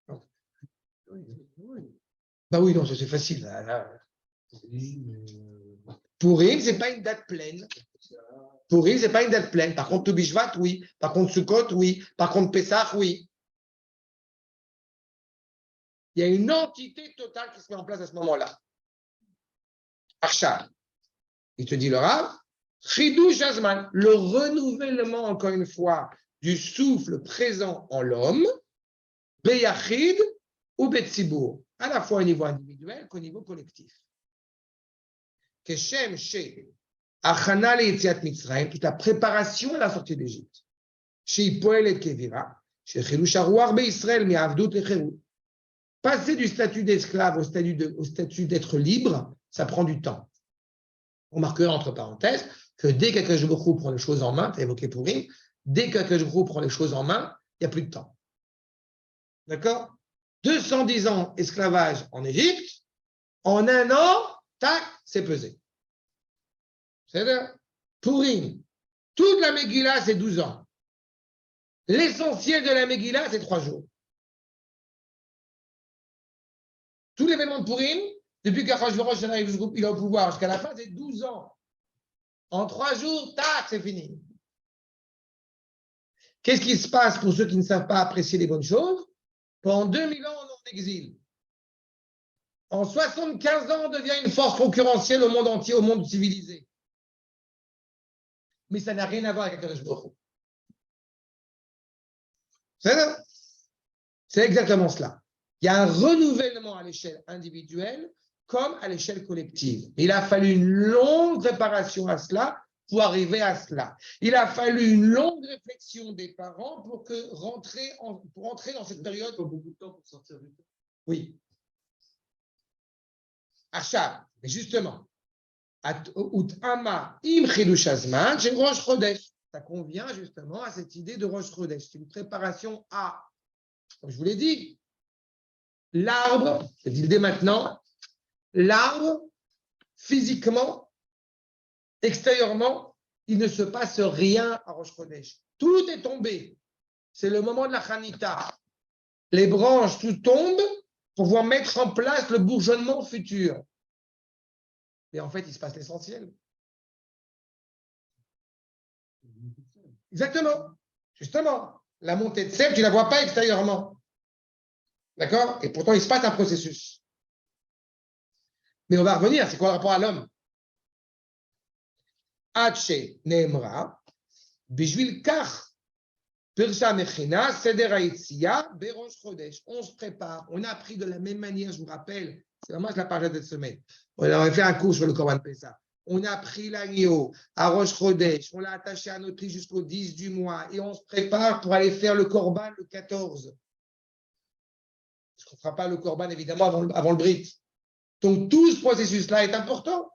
Donc, bah oui, non, c'est facile. Purim, ce n'est pas une date pleine. Purim, ce n'est pas une date pleine. Par contre, Tobi Shvat, oui. Par contre, Sukkot, oui. Par contre, Pesach, oui. Il y a une entité totale qui se met en place à ce moment-là. Arshad. Il te dit le Rav, Chidush Azman, le renouvellement, encore une fois, du souffle présent en l'homme, Beyachid ou Betsibour, à la fois au niveau individuel qu'au niveau collectif. Keshem She, Achana le Yetziat Mitzrayim, toute la préparation à la sortie d'Égypte. She Poel et Kevira, She Chidush Haruach Be'Israël, Mi'avdut le Cherut. Passer du statut d'esclave au statut d'être libre, ça prend du temps. On remarquera entre parenthèses que dès qu'Akadosh Baruch Hu prend les choses en main, tu as évoqué Purim, dès qu'Akadosh Baruch Hu prend les choses en main, il n'y a plus de temps. D'accord? 210 ans esclavage en Égypte, en un an, tac, c'est pesé. C'est-à-dire, Purim, toute la Megillah, c'est 12 ans. L'essentiel de la Megillah, c'est 3 jours. Tout l'événement de Purim, depuis qu'Achashverosh il est au pouvoir jusqu'à la fin, c'est 12 ans. En 3 jours, tac, c'est fini. Qu'est-ce qui se passe pour ceux qui ne savent pas apprécier les bonnes choses? Pendant 2000 ans, on est en exil. En 75 ans, on devient une force concurrentielle au monde entier, au monde civilisé. Mais ça n'a rien à voir avec Akadosh Baruch Hu. C'est exactement cela. Il y a un renouvellement à l'échelle individuelle comme à l'échelle collective. Il a fallu une longue préparation à cela pour arriver à cela. Il a fallu une longue réflexion des parents pour rentrer dans cette période. Il faut beaucoup de temps pour sortir du temps. Oui. Achab, mais justement, Ut'ama im chidush hazman, c'est Rosh Chodesh. Ça convient justement à cette idée de Rosh Chodesh. C'est une préparation à, comme je vous l'ai dit, l'arbre, je dis dès maintenant, l'arbre, physiquement, extérieurement, il ne se passe rien à Rosh Chodesh. Tout est tombé. C'est le moment de la Chanita. Les branches, tout tombe pour pouvoir mettre en place le bourgeonnement futur. Et en fait, il se passe l'essentiel. Exactement. Justement, la montée de sève, tu ne la vois pas extérieurement. D'accord? Et pourtant, il se passe un processus. Mais on va revenir. C'est quoi le rapport à l'homme? Hache Neemra, Bijvil Kach, Pirsha Mechina, Seder Haïtzia, Berosh Chodesh. On se prépare. On a appris de la même manière, je vous rappelle, c'est vraiment la page de cette semaine. On avait fait un cours sur le Korban Pessah. On a pris l'agneau à Rosh Chodesh, on l'a attaché à notre lit jusqu'au 10 du mois et on se prépare pour aller faire le Korban le 14. Parce qu'on ne fera pas le Korban évidemment avant le Brit. Donc tout ce processus-là est important.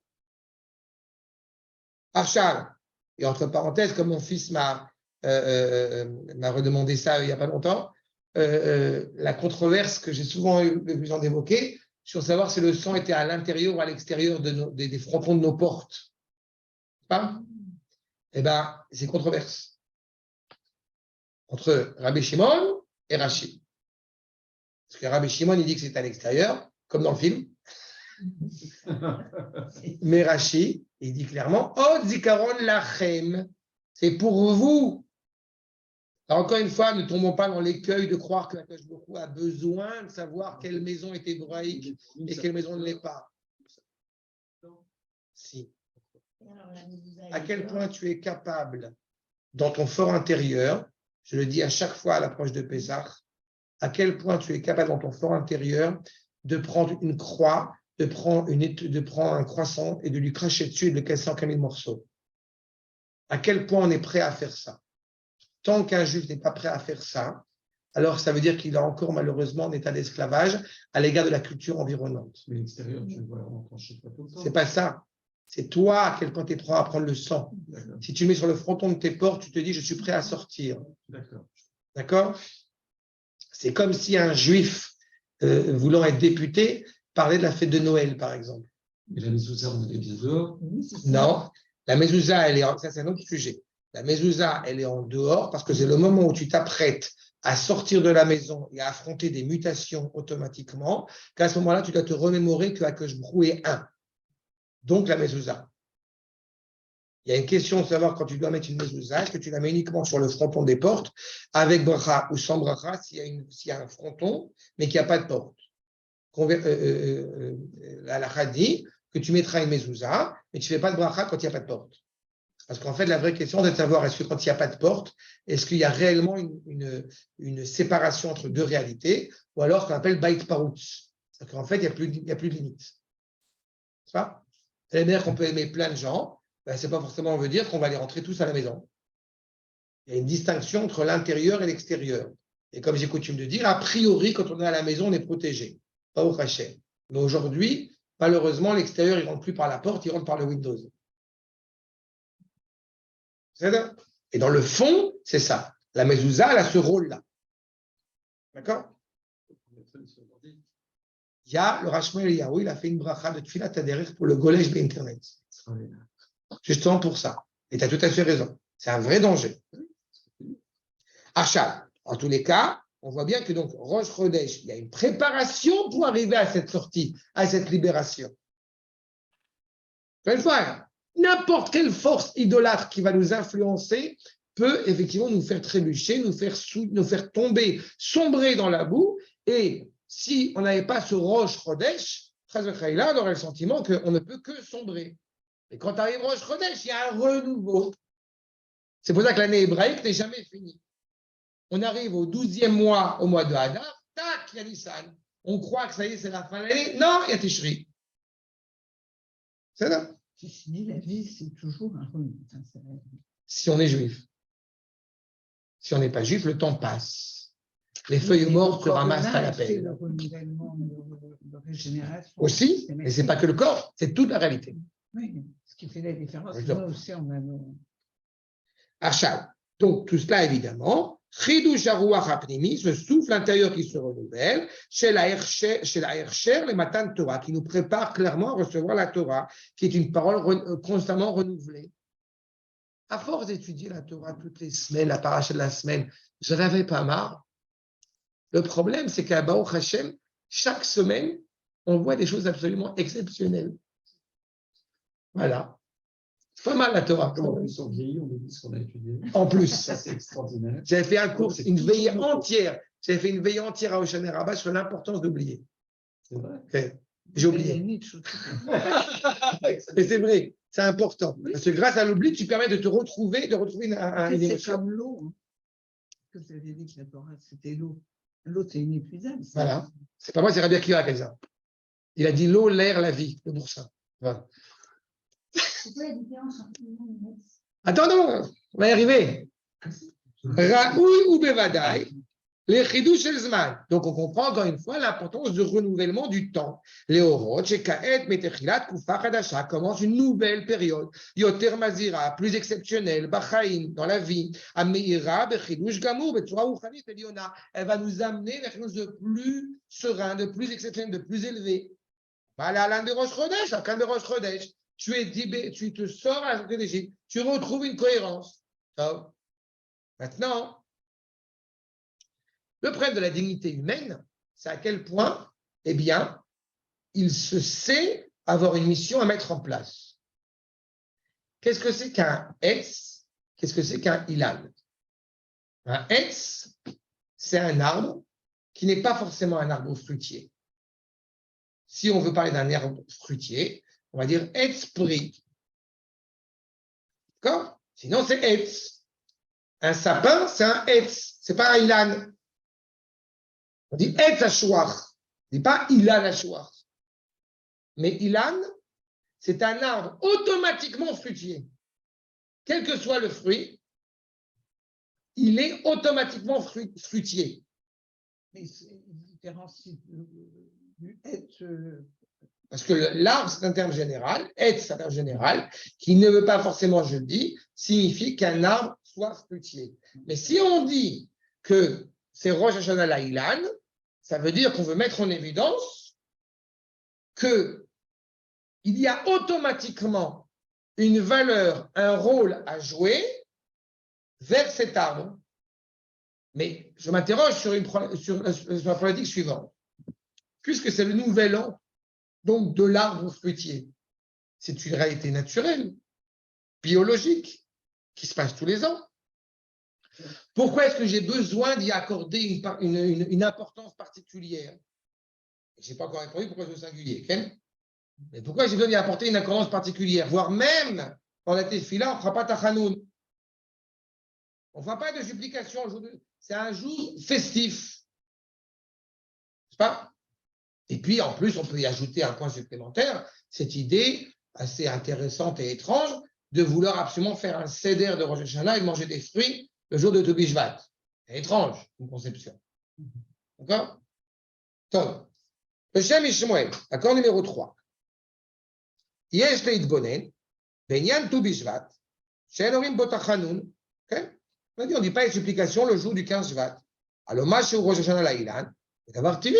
Archal, et entre parenthèses, comme mon fils m'a redemandé ça il n'y a pas longtemps, la controverse que j'ai souvent eu besoin d'évoquer, sur savoir si le sang était à l'intérieur ou à l'extérieur des frontons de nos portes. Pas? Eh bien, c'est controverse. Entre Rabbi Shimon et Rashi. Parce que Rabbi Shimon, il dit que c'est à l'extérieur, comme dans le film. Mais Rashi, il dit clairement, Oh, zikaron lachem, c'est pour vous. Alors, encore une fois, ne tombons pas dans l'écueil de croire que Akash Bokhu a besoin de savoir quelle maison est hébraïque et quelle maison ne l'est pas. Si. À quel point tu es capable, dans ton fort intérieur, je le dis à chaque fois à l'approche de Pessah, à quel point tu es capable dans ton fort intérieur de prendre une croix, de prendre un croissant et de lui cracher dessus et de le casser en 1000 morceaux. À quel point on est prêt à faire ça? Tant qu'un juif n'est pas prêt à faire ça, alors ça veut dire qu'il est encore malheureusement en état d'esclavage à l'égard de la culture environnante. Mais l'extérieur, tu le vois en trancher pas tout le temps. C'est pas ça. C'est toi à quel point tu es prêt à prendre le sang. Si tu mets sur le fronton de tes portes, tu te dis je suis prêt à sortir. D'accord? C'est comme si un juif voulant être député parlait de la fête de Noël, par exemple. Et la mezouza, on est bien dehors? Non, la mezouza, ça c'est un autre sujet. La mezouza, elle est en dehors parce que c'est le moment où tu t'apprêtes à sortir de la maison et à affronter des mutations automatiquement, qu'à ce moment-là, tu dois te remémorer que Akash Bokhu est un. Donc la mezouza. Il y a une question de savoir quand tu dois mettre une mezouza, est-ce que tu la mets uniquement sur le fronton des portes, avec bracha ou sans bracha, s'il y a un fronton, mais qu'il n'y a pas de porte. La halakha dit que tu mettras une mezouza, mais tu ne fais pas de bracha quand il n'y a pas de porte. Parce qu'en fait, la vraie question est de savoir, est-ce que quand il n'y a pas de porte, est-ce qu'il y a réellement une séparation entre deux réalités, ou alors ce qu'on appelle bait parutz. C'est-à-dire qu'en fait, il n'y a plus de limite. C'est ça? C'est-à-dire qu'on peut aimer plein de gens, ben, ce n'est pas forcément veut dire qu'on va les rentrer tous à la maison. Il y a une distinction entre l'intérieur et l'extérieur. Et comme j'ai coutume de dire, a priori, quand on est à la maison, on est protégé. Pas au rachet. Mais aujourd'hui, malheureusement, l'extérieur, il ne rentre plus par la porte, il rentre par le Windows. Et dans le fond, c'est ça. La mezouza, elle a ce rôle-là. D'accord? Il y a le Rashmuel Eliyahu, il a fait une bracha de Tfilat Haderech pour le Golej d'Internet. Justement pour ça. Et tu as tout à fait raison. C'est un vrai danger. Achal, en tous les cas, on voit bien que donc Rosh Chodesh, il y a une préparation pour arriver à cette sortie, à cette libération. Une fois, n'importe quelle force idolâtre qui va nous influencer peut effectivement nous faire trébucher, nous faire tomber, sombrer dans la boue. Et si on n'avait pas ce Rosh Chodesh, on aurait le sentiment qu'on ne peut que sombrer. Et quand arrive Rosh Chodesh, il y a un renouveau. C'est pour ça que l'année hébraïque n'est jamais finie. On arrive au 12e mois, au mois de Hadar, tac, il y a Nissan. On croit que ça y est, c'est la fin de l'année. Non, il y a Tishri. C'est ça. La vie, c'est toujours un renouveau. Si on est juif. Si on n'est pas juif, le temps passe. Les feuilles mortes se ramassent à la pelle. Le renouvellement, de régénération. Aussi, mais ce n'est pas que le corps, c'est toute la réalité. Oui, ce qui fait la différence. Oui, Nous aussi, on a nos... Achal. Donc, tout cela, évidemment, Chidush Haruach HaPnimi, ce souffle intérieur qui se renouvelle, chez la Hersher, les Matan Torah, qui nous prépare clairement à recevoir la Torah, qui est une parole constamment renouvelée. À force d'étudier la Torah toutes les semaines, la paracha de la semaine, je n'avais pas marre. Le problème, c'est qu'à Baruch Hashem, chaque semaine, on voit des choses absolument exceptionnelles. Voilà. C'est pas mal la Torah. Comme en plus on vieillit, on oublie ce qu'on a étudié. En plus. Ça, c'est extraordinaire. J'avais fait un cours, C'est une tout veillée nouveau. entière. J'avais fait une veillée entière à Oshana Rabbah sur l'importance d'oublier. C'est vrai. Okay. J'ai oublié. Mais c'est vrai, c'est important. Parce que grâce à l'oubli, tu permets de te retrouver, une C'est émotion. comme l'eau. Hein. Que vous avez dit que la Torah, c'était l'eau. L'eau, c'est inépuisable. Voilà. C'est pas moi, c'est Rabbi Akiva qui a dit ça. Il a dit l'eau, l'air, la vie, le boursin. Voilà. C'est quoi la différence entre le nom et le Metz? Attends, non, on va y arriver. Raoui ou Bevadaï, les chidouch shel zman. Donc, on comprend encore une fois l'importance du renouvellement du temps. Les orot, shekaet metechilat kufa chadasha commence une nouvelle période. Yoter mazira, plus exceptionnelle, bachaim, dans la vie. Ameira, bechidouch gamur, betzura ruchanit eliona. Elle va nous amener vers quelque chose de plus serein, de plus exceptionnel, de plus élevé. Voilà, l'un de Rosh Chodesh, l'un de Rosh Chodesh. Tu te sors à la sortie d'Égypte, tu retrouves une cohérence. Donc, maintenant, le problème de la dignité humaine, c'est à quel point, eh bien, il se sait avoir une mission à mettre en place. Qu'est-ce que c'est qu'un Etz? Qu'est-ce que c'est qu'un Ilan? Un Etz, c'est un arbre qui n'est pas forcément un arbre fruitier. Si on veut parler d'un arbre fruitier, on va dire Etz pris. D'accord? Sinon, c'est Etz. Un sapin, c'est un Etz. Ce n'est pas un Ilan. On dit Etz Ashouach. On ne dit pas Ilan Ashouach. Mais Ilan, c'est un arbre automatiquement fruitier. Quel que soit le fruit, il est automatiquement fruitier. Mais c'est une différence du être. Parce que l'arbre, c'est un terme général, être, c'est un terme général, qui ne veut pas forcément, je le dis, signifie qu'un arbre soit fruitier. Mais si on dit que c'est Rosh Hashanah la Ilan, ça veut dire qu'on veut mettre en évidence qu'il y a automatiquement une valeur, un rôle à jouer vers cet arbre. Mais je m'interroge sur la problématique suivante. Puisque c'est le nouvel an, donc de l'arbre fruitier, c'est une réalité naturelle, biologique, qui se passe tous les ans. Pourquoi est-ce que j'ai besoin d'y accorder une importance particulière? Je n'ai pas encore répondu pourquoi c'est au singulier. Okay? Mais pourquoi j'ai besoin d'y apporter une importance particulière? Voire même, dans la tefila, on ne fera pas tachanoun. On ne fera pas de supplication aujourd'hui. C'est un jour festif. N'est-ce pas? Et puis, en plus, on peut y ajouter un point supplémentaire, cette idée assez intéressante et étrange de vouloir absolument faire un seder de Rosh Hashanah et de manger des fruits le jour de Tobi Shvat. C'est étrange, une conception. D'accord? Donc, le Shem Ishmuel, accord numéro 3. Yesh leitbonen, benyan Tobi Shvat, she'elorim botachanun. On ne dit pas une supplication le jour du 15 Shvat. Alors, ma chez Rosh Hashanah la Ilan, c'est d'avoir TV.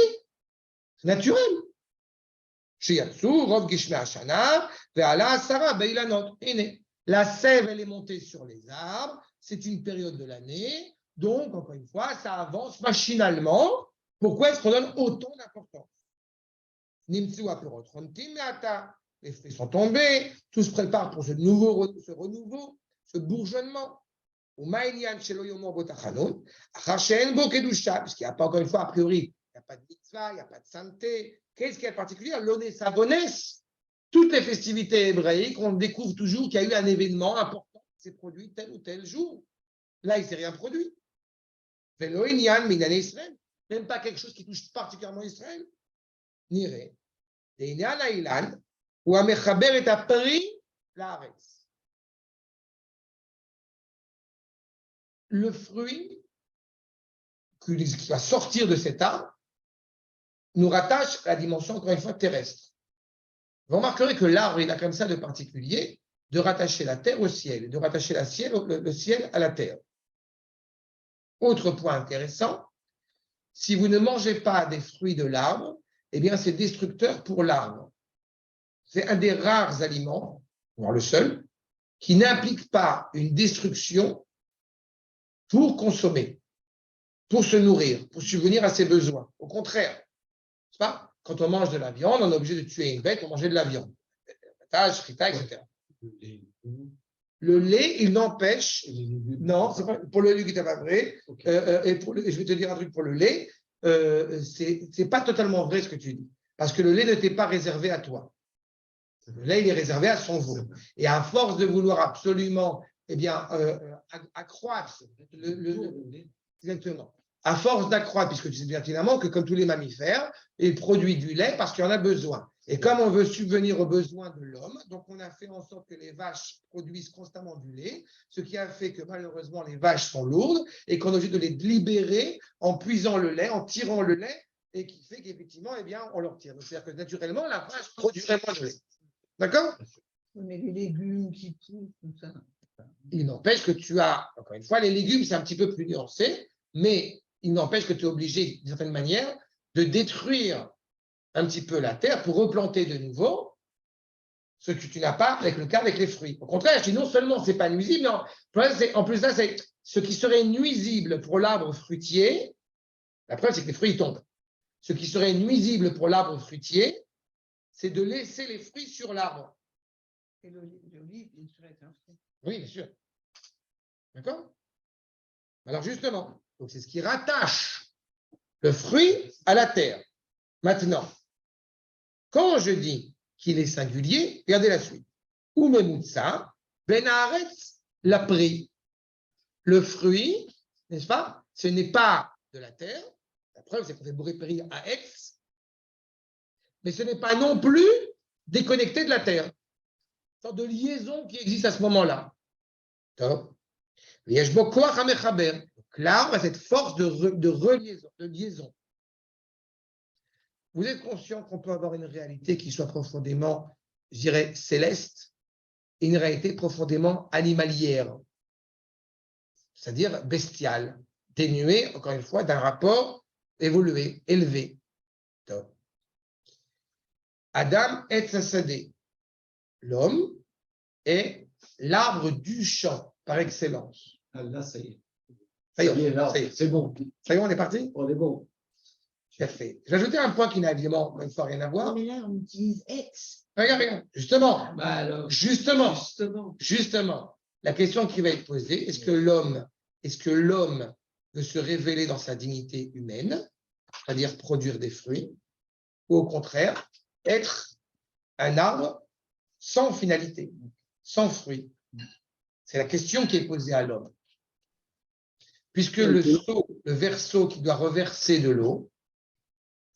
C'est naturel. La sève, elle est montée sur les arbres. C'est une période de l'année. Donc, encore une fois, ça avance machinalement. Pourquoi est-ce qu'on donne autant d'importance? Les fruits sont tombés. Tout se prépare pour ce renouveau, ce bourgeonnement. Puisqu'il n'y a pas, encore une fois, a priori, il n'y a pas de mitzvah, il n'y a pas de sainteté. Qu'est-ce qu'il y a de particulier? L'Onès Savonès, toutes les festivités hébraïques, on découvre toujours qu'il y a eu un événement important qui s'est produit tel ou tel jour. Là, il ne s'est rien produit. Même pas quelque chose qui touche particulièrement Israël. Niré. Ou Amechaber est à Paris, l'Aaretz. Le fruit qui va sortir de cet arbre nous rattache à la dimension, encore une fois, terrestre. Vous remarquerez que l'arbre, il a comme ça de particulier de rattacher la terre au ciel, de rattacher le ciel à la terre. Autre point intéressant, si vous ne mangez pas des fruits de l'arbre, eh bien, c'est destructeur pour l'arbre. C'est un des rares aliments, voire le seul, qui n'implique pas une destruction pour consommer, pour se nourrir, pour subvenir à ses besoins. Au contraire, n'est-ce pas? Quand on mange de la viande, on est obligé de tuer une bête pour manger de la viande. Frita, etc. Le lait, il n'empêche. Non, c'est pas, pour le lait, c'est pas vrai. Et je vais te dire un truc pour le lait. C'est pas totalement vrai ce que tu dis. Parce que le lait ne t'est pas réservé à toi. Le lait, il est réservé à son veau. Et à force de vouloir absolument accroître exactement. À force d'accroître, puisque tu sais bien évidemment que comme tous les mammifères, il produit du lait parce qu'il en a besoin. Et comme on veut subvenir aux besoins de l'homme, donc on a fait en sorte que les vaches produisent constamment du lait, ce qui a fait que malheureusement les vaches sont lourdes et qu'on est obligé de les libérer en puisant le lait, en tirant le lait, et qui fait qu'effectivement, eh bien, on leur tire. C'est-à-dire que naturellement, la vache produit vraiment du lait. D'accord? Mais les légumes qui poussent, tout ça. Il n'empêche que tu as, encore une fois, les légumes, c'est un petit peu plus nuancé, mais il n'empêche que tu es obligé, d'une certaine manière, de détruire un petit peu la terre pour replanter de nouveau ce que tu n'as pas avec le cas avec les fruits. Au contraire, je dis non seulement ce n'est pas nuisible, non, en plus là, c'est ce qui serait nuisible pour l'arbre fruitier. La preuve, c'est que les fruits tombent. Ce qui serait nuisible pour l'arbre fruitier, c'est de laisser les fruits sur l'arbre. Et l'olive, bien sûr, est un fruit. Oui, bien sûr. D'accord? Alors justement, donc c'est ce qui rattache le fruit à la terre. Maintenant, quand je dis qu'il est singulier, regardez la suite. Umemutsa, ben haaretz, l'a pris. Le fruit, n'est-ce pas? Ce n'est pas de la terre. La preuve, c'est qu'on fait bourré-péri à Aix. Mais ce n'est pas non plus déconnecté de la terre. Une sorte de liaison qui existe à ce moment-là. Top. Là, on a cette force de reliaison, de liaison. Vous êtes conscient qu'on peut avoir une réalité qui soit profondément, je dirais, céleste, et une réalité profondément animalière, c'est-à-dire bestiale, dénuée, encore une fois, d'un rapport évolué, élevé. Top. Adam et Sassadé, l'homme est l'arbre du champ par excellence. Ah, là, ça y est. Ça y est, là, ça y est. c'est bon. Ça y est, on est parti? On est bon. Parfait. J'ai ajouté un point qui n'a évidemment même pas rien à voir. Mais là, on utilise ex. Regarde. Justement. Bah alors, Justement. La question qui va être posée, est-ce que l'homme veut se révéler dans sa dignité humaine, c'est-à-dire produire des fruits, ou au contraire, être un arbre sans finalité, sans fruits? C'est la question qui est posée à l'homme. Puisque le verseau qui doit reverser de l'eau,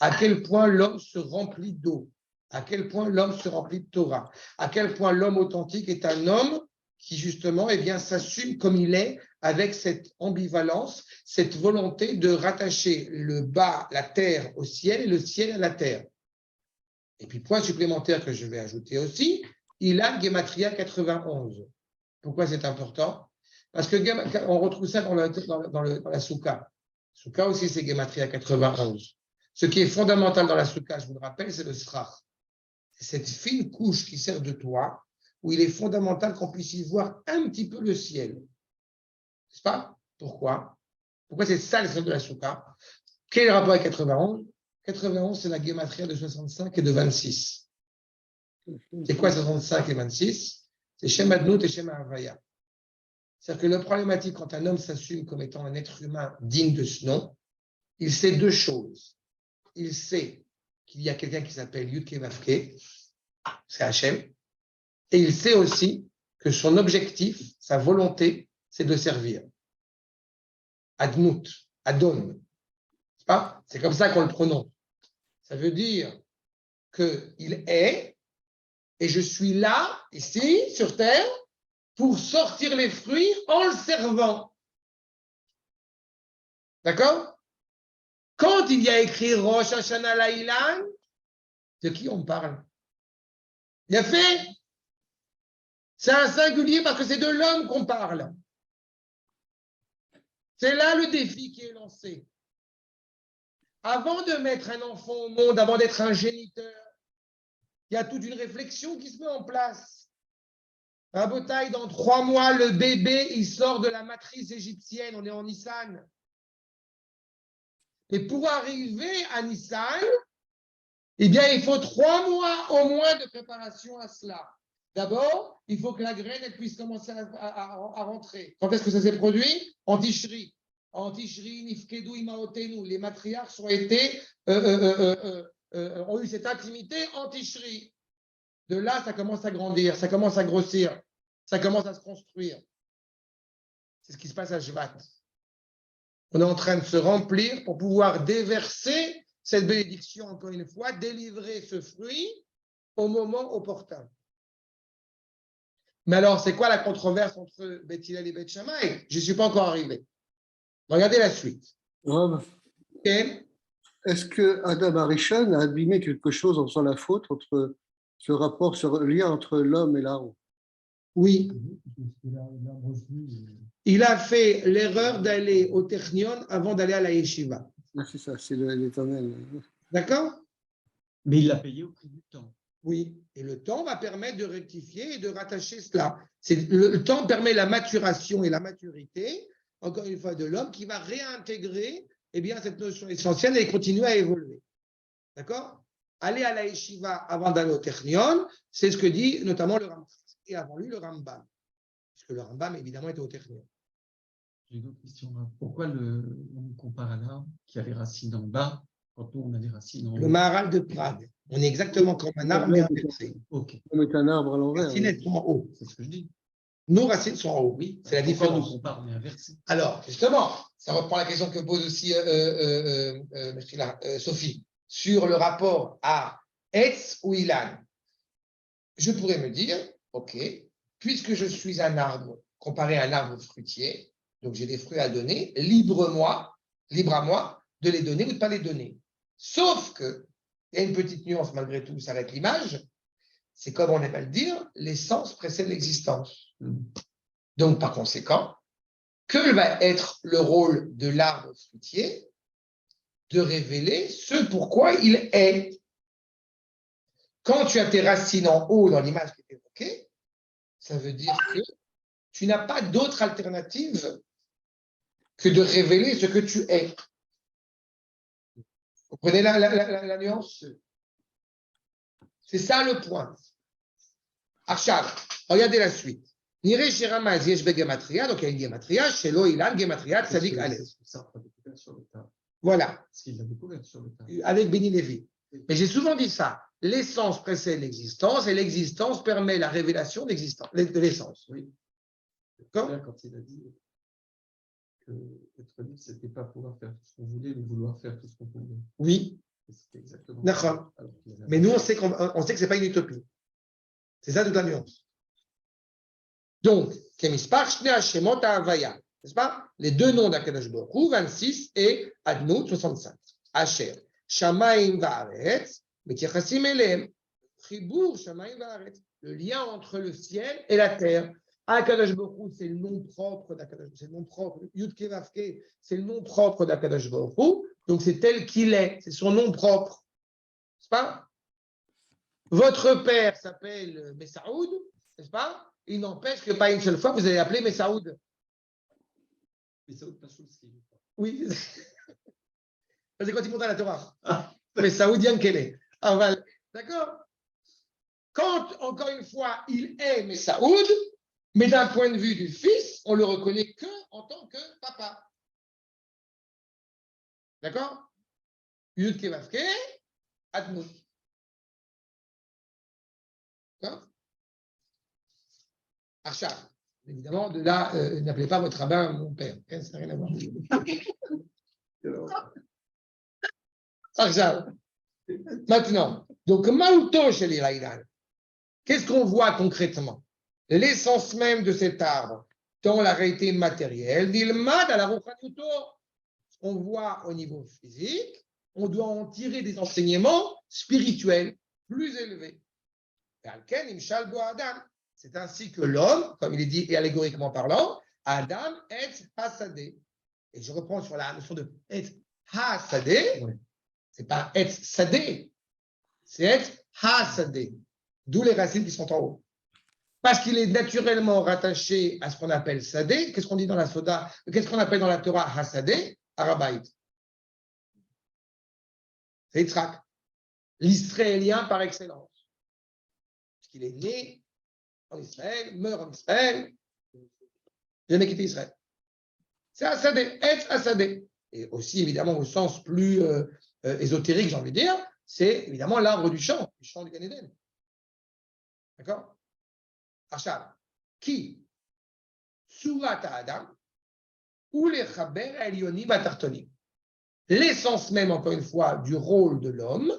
à quel point l'homme se remplit d'eau, à quel point l'homme se remplit de Torah, à quel point l'homme authentique est un homme qui justement s'assume comme il est avec cette ambivalence, cette volonté de rattacher le bas, la terre au ciel et le ciel à la terre. Et puis point supplémentaire que je vais ajouter aussi, il a Gematria 91. Pourquoi c'est important? Parce que on retrouve ça dans la Souka. Souka aussi c'est Gematria 91. Ce qui est fondamental dans la soukha, je vous le rappelle, c'est le srach. C'est cette fine couche qui sert de toit, où il est fondamental qu'on puisse y voir un petit peu le ciel. N'est-ce pas? Pourquoi? Pourquoi c'est ça le sens de la soukha? Quel est le rapport avec 91? 91, c'est la guématria de 65 et de 26. C'est quoi 65 et 26? C'est Shem Adnout et Shem Havaya. C'est-à-dire que le problématique, quand un homme s'assume comme étant un être humain digne de ce nom, il sait deux choses. Il sait qu'il y a quelqu'un qui s'appelle Yudke Vavke, c'est Hachem, et il sait aussi que son objectif, sa volonté, c'est de servir. Adnout, Adon. C'est comme ça qu'on le prononce. Ça veut dire qu'il est, et je suis là, ici, sur terre, pour sortir les fruits en le servant. D'accord? Quand il y a écrit Rosh Hashanah Laïlan, de qui on parle? Il a fait. C'est un singulier parce que c'est de l'homme qu'on parle. C'est là le défi qui est lancé. Avant de mettre un enfant au monde, avant d'être un géniteur, il y a toute une réflexion qui se met en place. Rabotaille, dans 3 mois, le bébé, il sort de la matrice égyptienne. On est en Nissan. Et pour arriver à Nissan, eh bien, il faut 3 mois au moins de préparation à cela. D'abord, il faut que la graine elle puisse commencer à rentrer. Quand est-ce que ça s'est produit? En Tishri. En Tishri, Nifkedou, Imaotenu. Les matriarches ont eu cette intimité en Tishri. De là, ça commence à grandir, ça commence à grossir, ça commence à se construire. C'est ce qui se passe à Shvat. On est en train de se remplir pour pouvoir déverser cette bénédiction, encore une fois, délivrer ce fruit au moment opportun. Mais alors, c'est quoi la controverse entre Beth Hillel et Beth Shammai? Je ne suis pas encore arrivé. Regardez la suite. Rav, Okay. est-ce que Adam Arishon a abîmé quelque chose en faisant la faute entre ce rapport, ce lien entre l'homme et l'arbre? Oui. Il a fait l'erreur d'aller au Technion avant d'aller à la Yeshiva. Ah, c'est ça, c'est l'Éternel. D'accord? Mais il l'a payé au prix du temps. Oui. Et le temps va permettre de rectifier et de rattacher cela. Le temps permet la maturation et la maturité, encore une fois, de l'homme qui va réintégrer cette notion essentielle et continuer à évoluer. D'accord? Aller à la Yeshiva avant d'aller au Technion, c'est ce que dit notamment le Rambam. Et avant lui, le Rambam. Parce que le Rambam, évidemment, était au Technion. J'ai une autre question. Pourquoi on compare à l'arbre qui a les racines en bas quand nous, on a les racines en haut? Le Maharal de Prague. On est exactement comme un arbre, mais inversé. Ok, L'homme est un arbre à Les l'envers. racines, elles sont en haut. c'est ce que je dis. Nos racines sont en haut. Oui, C'est la pourquoi différence. on compare, mais inversé. Alors, justement, ça reprend la question que pose aussi Sophie sur le rapport à Etz ou Ilan. Je pourrais me dire, OK, puisque je suis un arbre comparé à un arbre fruitier, donc j'ai des fruits à donner, libre à moi de les donner ou de ne pas les donner. Sauf que, il y a une petite nuance malgré tout, ça va être l'image, c'est comme on aime à le dire, l'essence précède l'existence. Donc, par conséquent, que va être le rôle de l'arbre fruitier? De révéler ce pourquoi il est. Quand tu as tes racines en haut dans l'image qui est évoquée, ça veut dire que tu n'as pas d'autre alternative que de révéler ce que tu es. Vous comprenez la nuance? C'est ça le point. Arshad, regardez la suite. Niré Shiramaz Yesh Gematria, donc il y a une Gematria, Shelo Ilan, Gematria, Tzadik Aleph. Voilà. Parce qu'il l'a découvert sur le tas. Avec Béni Lévi. Mais j'ai souvent dit ça. L'essence précède l'existence et l'existence permet la révélation de l'essence. Oui. D'accord? Quand il a dit que être libre, ce n'était pas pouvoir faire tout ce qu'on voulait, mais vouloir faire tout ce qu'on pouvait. Oui. C'était exactement D'accord. ça. Mais nous, on sait que ce n'est pas une utopie. C'est ça toute la nuance. Donc, Kemispar Shnei Shemot Havaya, n'est-ce pas? Les deux noms d'Akadosh Baruch Hu, 26 et Adnout, 65. Asher, Shamaim Va'aretz, Metiachasim Elem, Chibur Shamaim Va'aretz, le lien entre le ciel et la terre. Akadosh Baruch Hu, c'est le nom propre d'Akadosh, c'est le nom propre. Yud Ke Vav Ke, c'est le nom propre d'Akadosh Baruch Hu, donc c'est tel qu'il est, c'est son nom propre. N'est-ce pas? Votre père s'appelle Messaoud, n'est-ce pas? Il n'empêche que pas une seule fois, vous allez appeler Messaoud. Messaoud Pachulski. Oui. C'est quand il monte à la Torah. Messaoud Yankele. D'accord? Quand, encore une fois, il est Messaoud, mais d'un point de vue du fils, on le reconnaît que en tant que papa. D'accord? Yud Kevavke, Adnout. D'accord? Archa. Évidemment, de là, n'appelez pas votre rabbin mon père. Ça n'a rien à voir. Archa. Maintenant, donc, Maouto chez les Raïdan. Qu'est-ce qu'on voit concrètement? L'essence même de cet arbre, dans la réalité matérielle, d'Ilmad à la Rouchanuto. On voit au niveau physique, on doit en tirer des enseignements spirituels plus élevés. C'est ainsi que l'homme, comme il est dit et allégoriquement parlant, Adam est hasadé. Et je reprends sur la notion de et hasadé, c'est pas et sadé, c'est et hasadé. D'où les racines qui sont en haut. Parce qu'il est naturellement rattaché à ce qu'on appelle Sadeh. Qu'est-ce qu'on dit dans la Soda? Qu'est-ce qu'on appelle dans la Torah Hasadeh? Arabaït. C'est Yitzhak, l'Israélien par excellence. Parce qu'il est né en Israël, meurt en Israël, jamais quitté Israël. C'est Hasadeh, Etz Hasadeh. Et aussi, évidemment, au sens plus ésotérique, j'ai envie de dire, c'est évidemment l'arbre du champ du Gan Eden. D'accord? Achab, qui Surat Adam ou les Chaber Elionim Batartonim. L'essence même, encore une fois, du rôle de l'homme,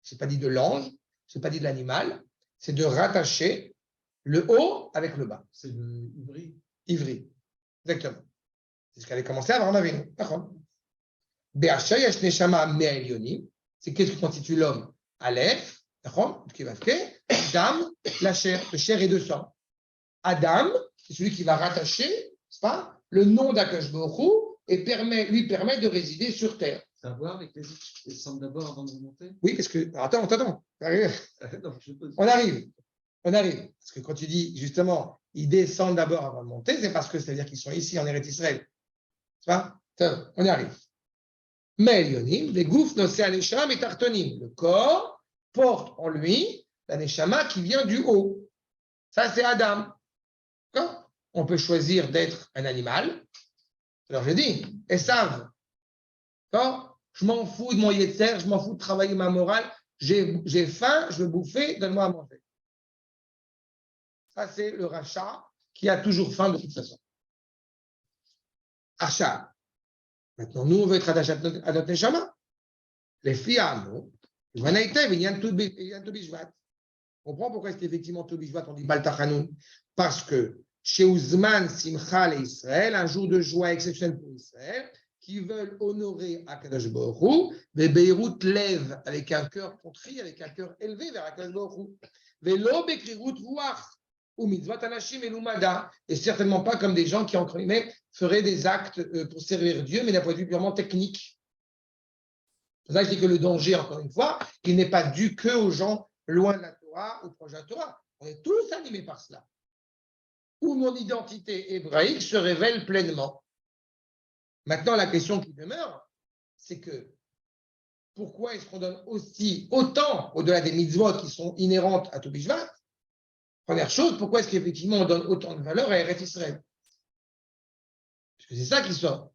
je n'ai pas dit de l'ange, je n'ai pas dit de l'animal, c'est de rattacher le haut avec le bas. C'est le Ivri. Ivri, exactement. C'est ce qu'avait commencé avant Avinu. D'accord. Be'asha yesh neshama me'elionim, c'est qu'est-ce qui constitue l'homme? Aleph, d'accord, qui va faire Adam, la chair, le chair et de sang. Adam, c'est celui qui va rattacher, n'est-ce pas, le nom d'Akash Baruch Hu et lui permet de résider sur terre. Ça a à voir avec les descendent d'abord avant de remonter? Oui, parce que. Attends. Non, On arrive. Parce que quand tu dis, justement, ils descendent d'abord avant de monter, c'est parce que ça veut dire qu'ils sont ici en Eretz Israël. C'est pas? On y arrive. Mais Elionim, les gouffres nocéan neshama et tartonim. Le corps porte en lui la neshama qui vient du haut. Ça, c'est Adam. D'accord? On peut choisir d'être un animal. Alors, je dis, Esav. D'accord? Je m'en fous de mon yetzer, je m'en fous de travailler ma morale. J'ai faim, je veux bouffer, donne-moi à manger. Ça, c'est le rachat qui a toujours faim de toute façon. Achat. Maintenant, nous, on veut être attachés à notre neshama. Les filles à nous, il y a un tout bishvat. On comprend pourquoi c'est effectivement tout bishvat, on dit Baltachanoun. Parce que chez Ouzman Simcha et Israël, un jour de joie exceptionnel pour Israël, qui veulent honorer Akadosh Baruch Hu, mais Beyrout lève avec un cœur contrit, avec un cœur élevé vers Akadosh Baruch Hu. Velo Bekrirut Ruach, ou Mitzvat Anashim et Lumada, et certainement pas comme des gens qui, entre guillemets, feraient des actes pour servir Dieu, mais d'un point de vue purement technique. C'est pour ça que je dis que le danger, encore une fois, il n'est pas dû que aux gens loin de la Torah ou proche de la Torah. On est tous animés par cela. Où mon identité hébraïque se révèle pleinement. Maintenant, la question qui demeure, c'est que pourquoi est-ce qu'on donne aussi autant, au-delà des mitzvot qui sont inhérentes à tout bishvat? Première chose, pourquoi est-ce qu'effectivement on donne autant de valeur à Eretz Israël? Parce que c'est ça qui sort.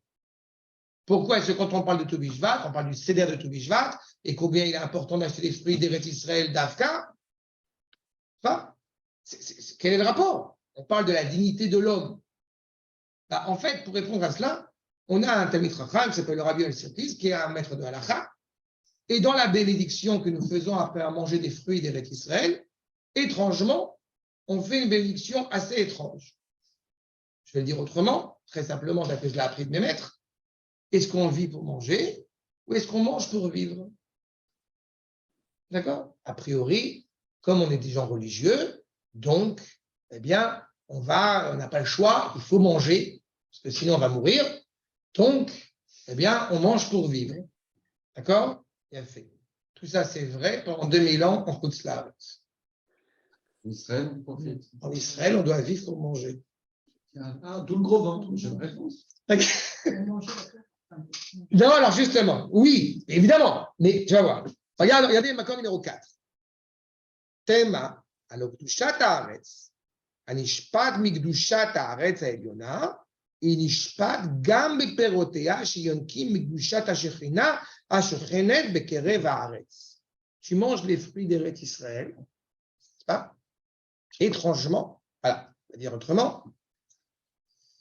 Pourquoi est-ce que quand on parle de tout bishvat, on parle du seder de tout bishvat, et combien il est important d'acheter des fruits d'Eretz Israël d'Afka? Enfin, quel est le rapport? On parle de la dignité de l'homme. Bah, en fait, pour répondre à cela, on a un Talmid Chacham qui s'appelle le Rabbi El-Sirtis, qui est un maître de halakha. Et dans la bénédiction que nous faisons après à manger des fruits d'Eretz Israël, étrangement, on fait une bénédiction assez étrange. Je vais le dire autrement, très simplement, tel que je l'ai appris de mes maîtres. Est-ce qu'on vit pour manger ou est-ce qu'on mange pour vivre? D'accord? A priori, comme on est des gens religieux, donc, eh bien, on n'a pas le choix, il faut manger, parce que sinon on va mourir. Donc, eh bien, on mange pour vivre. D'accord? Bien fait. Tout ça, c'est vrai pendant 2000 ans en Koutslav. En Israël, on profite. En Israël, on doit vivre pour manger. Ah, d'où le gros ventre, j'ai une réponse. Non, alors justement, oui, évidemment, mais tu vas voir. Regardez le macron numéro 4. Tema, alors, Kdushat haaretz, הנשפט מקדושת הארץ העליונה, היא נשפט גם בפירותיה שיונקים מקדושת השכינה השוכנת בקרב הארץ. Tu manges les fruits d'Eretz Israël, c'est pas? Étrangement, voilà, on va dire autrement.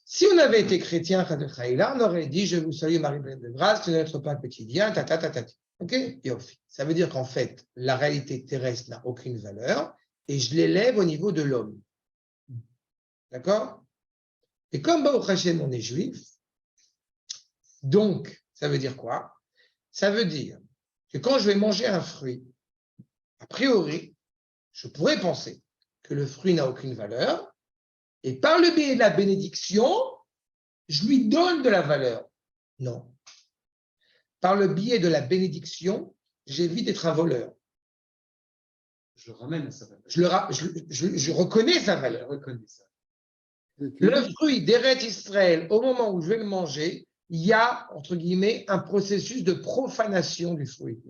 Si on avait été chrétien, on aurait dit je vous salue Marie pleine de grâce, c'est notre pain quotidien, ok? Ça veut dire qu'en fait, la réalité terrestre n'a aucune valeur et je l'élève au niveau de l'homme. D'accord? Et comme Baruch Hashem, on est juif, donc, ça veut dire quoi? Ça veut dire que quand je vais manger un fruit, a priori, je pourrais penser que le fruit n'a aucune valeur, et par le biais de la bénédiction, je lui donne de la valeur. Non. Par le biais de la bénédiction, j'évite d'être un voleur. Je le ramène à sa valeur. Je reconnais sa Je valeur. reconnais ça. Le fruit d'Eret Israël, au moment où je vais le manger, il y a, entre guillemets, un processus de profanation du fruit.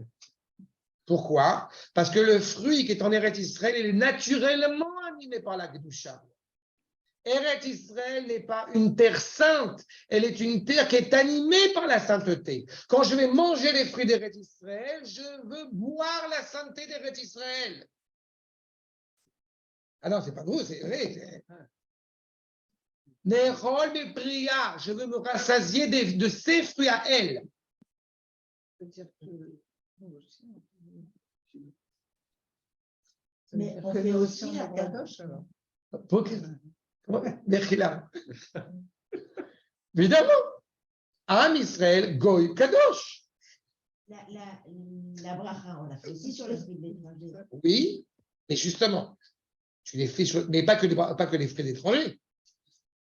Pourquoi? Parce que le fruit qui est en Eret Israël, il est naturellement animé par la Kedusha. Eret Israël n'est pas une terre sainte, elle est une terre qui est animée par la sainteté. Quand je vais manger les fruits d'Eret Israël, je veux boire la sainteté d'Eret Israël. Ah non, c'est pas vous, c'est vrai. Nerol Bepria, je veux me rassasier de ces fruits à elle. C'est-à-dire que nous aussi, Mais on fait aussi la kadosh alors. Mechila. Évidemment. Am Israël, Goy Kadosh. La bracha, on la fait aussi sur les fruits de l'étranger. Oui, mais justement, tu les fais, mais pas que les fruits d'étrangers.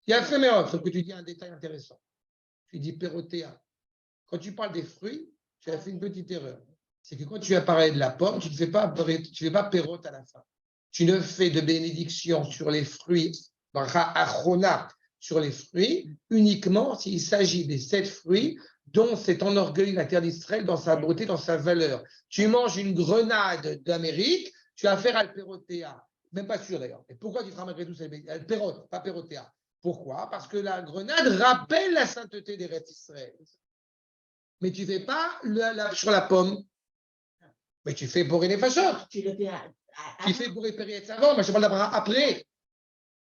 Il y a fait meilleur, sauf que tu dis un détail intéressant. Tu dis pérotéa. Quand tu parles des fruits, tu as fait une petite erreur. C'est que quand tu as parlé de la pomme, tu ne fais pas pérote à la fin. Tu ne fais de bénédiction sur les fruits, bracha achona, sur les fruits, uniquement s'il s'agit des 7 fruits dont s'est enorgueilli la terre d'Israël dans sa beauté, dans sa valeur. Tu manges une grenade d'Amérique, tu vas faire alperotéa. Même pas sûr d'ailleurs. Et pourquoi tu feras malgré tout alperote, pas pérotéa? Pourquoi? Parce que la grenade rappelle la sainteté des rêves d'Israël. Mais tu ne fais pas sur la pomme. Mais tu fais bourrer les fachos. Tu le fais Tu fais bourrer Péret avant, mais je parle d'abord après.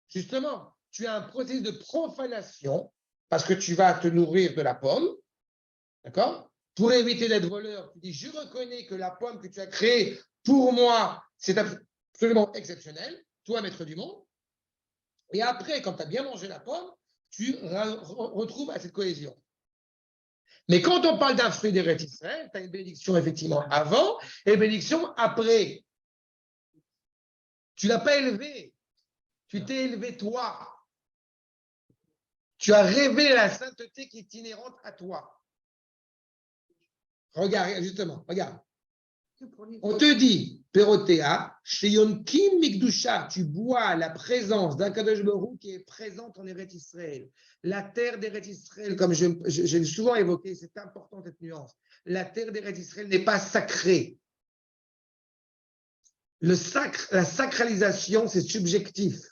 Justement, tu as un processus de profanation parce que tu vas te nourrir de la pomme. D'accord? Pour éviter d'être voleur, tu dis je reconnais que la pomme que tu as créée pour moi, c'est absolument exceptionnel. Toi, maître du monde. Et après, quand tu as bien mangé la pomme, tu retrouves à cette cohésion. Mais quand on parle d'un fruit d'Eret Israël, tu as une bénédiction effectivement avant et une bénédiction après. Tu ne l'as pas élevé. Tu t'es élevé toi. Tu as révélé la sainteté qui est inhérente à toi. Regarde, justement, regarde. On te dit, Pérotéa, Sheyonkim Mikdusha, tu bois la présence d'un Kadosh Baruch qui est présente en Eret Israël. La terre d'Eret Israël, comme j'ai souvent évoqué, c'est important cette nuance. La terre d'Eret Israël n'est pas sacrée. La sacralisation, c'est subjectif.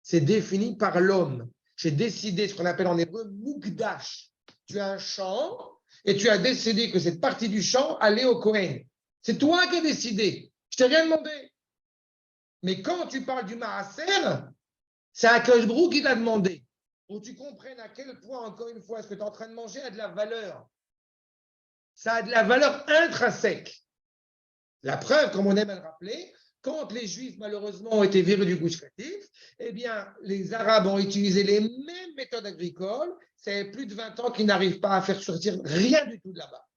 C'est défini par l'homme. J'ai décidé ce qu'on appelle en hébreu Mukdash. Tu as un champ et tu as décidé que cette partie du champ allait au Kohen. C'est toi qui as décidé. Je t'ai rien demandé. Mais quand tu parles du Maaser, c'est Akadosh Baruch qui t'a demandé. Pour que tu comprennes à quel point, encore une fois, ce que tu es en train de manger a de la valeur. Ça a de la valeur intrinsèque. La preuve, comme on aime à le rappeler, quand les Juifs, malheureusement, ont été virés du Gush Katif, eh bien, les Arabes ont utilisé les mêmes méthodes agricoles. Ça fait plus de 20 ans qu'ils n'arrivent pas à faire sortir rien du tout de là-bas.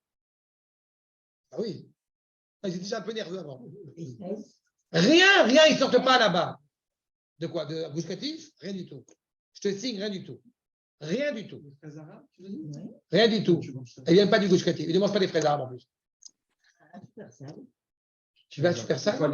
Ah oui. Ils étaient déjà un peu nerveux avant. Rien, ils ne sortent pas là-bas. De quoi? De Gush Katif? Rien du tout. Je te signe, rien du tout. Rien du tout. Rien du tout. Ils ne viennent pas du Gush Katif. Ils ne mangent pas des fraises arabes en plus. Tu vas faire ça? Peu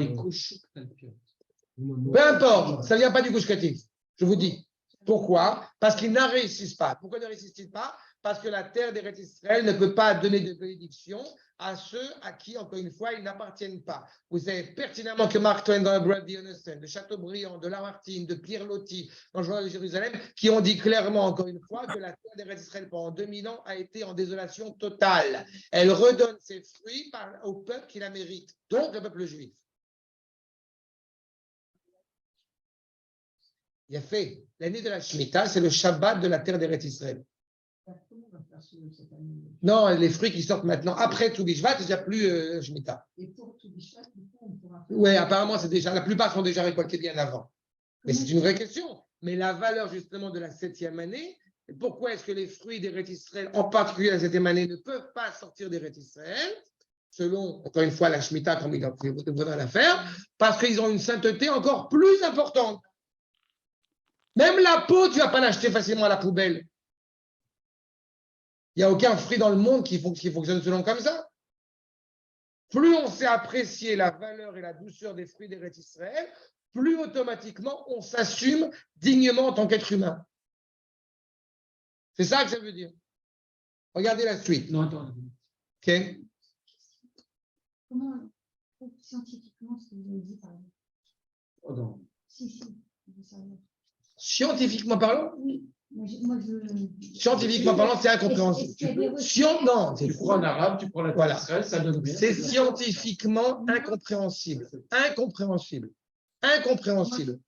importe, ça ne vient pas du Gush Katif. Je vous dis. Pourquoi? Parce qu'ils ne réussissent pas. Pourquoi ne réussissent-ils pas? Parce que la terre d'Eretz Israël ne peut pas donner de bénédiction à ceux à qui, encore une fois, ils n'appartiennent pas. Vous savez pertinemment que Mark Twain dans le Brad Dionneson, de Chateaubriand, de Lamartine, de Pierre Loti, dans le Journal de Jérusalem, qui ont dit clairement, encore une fois, que la terre d'Eretz Israël pendant 2000 ans a été en désolation totale. Elle redonne ses fruits au peuple qui la mérite, donc le peuple juif. Il a fait l'année de la Shemitah, c'est le Shabbat de la terre d'Eretz Israël. Non, les fruits qui sortent maintenant, après Tou Bishvat, c'est déjà plus Shemitah. Et pour tout Bishvat, on pourra. Oui, apparemment, c'est déjà, la plupart sont déjà récoltés bien avant. Mais c'est une vraie question. Mais la valeur justement de la 7e année, pourquoi est-ce que les fruits d'Eretz Israël, en particulier la 7e année, ne peuvent pas sortir d'Eretz Israël, selon, encore une fois, la Shemitah, comme il faudra la faire, parce qu'ils ont une sainteté encore plus importante. Même la peau, tu ne vas pas l'acheter facilement à la poubelle. Il n'y a aucun fruit dans le monde qui fonctionne selon comme ça. plus on sait apprécier la valeur et la douceur des fruits d'Eretz Israël, plus automatiquement on s'assume dignement en tant qu'être humain. C'est ça que ça veut dire. Regardez la suite. Non, attends. OK? Comment, scientifiquement, ce que vous avez dit, par exemple? Oh, non. Si, je veux savoir. Scientifiquement parlant, Oui, moi, je... scientifiquement parlant, c'est incompréhensible. Est-ce qu'il y a des recherches? Non, c'est Tu prends en arabe, tu prends la Voilà. Israël, ça donne rien. C'est scientifiquement incompréhensible. Incompréhensible. Incompréhensible.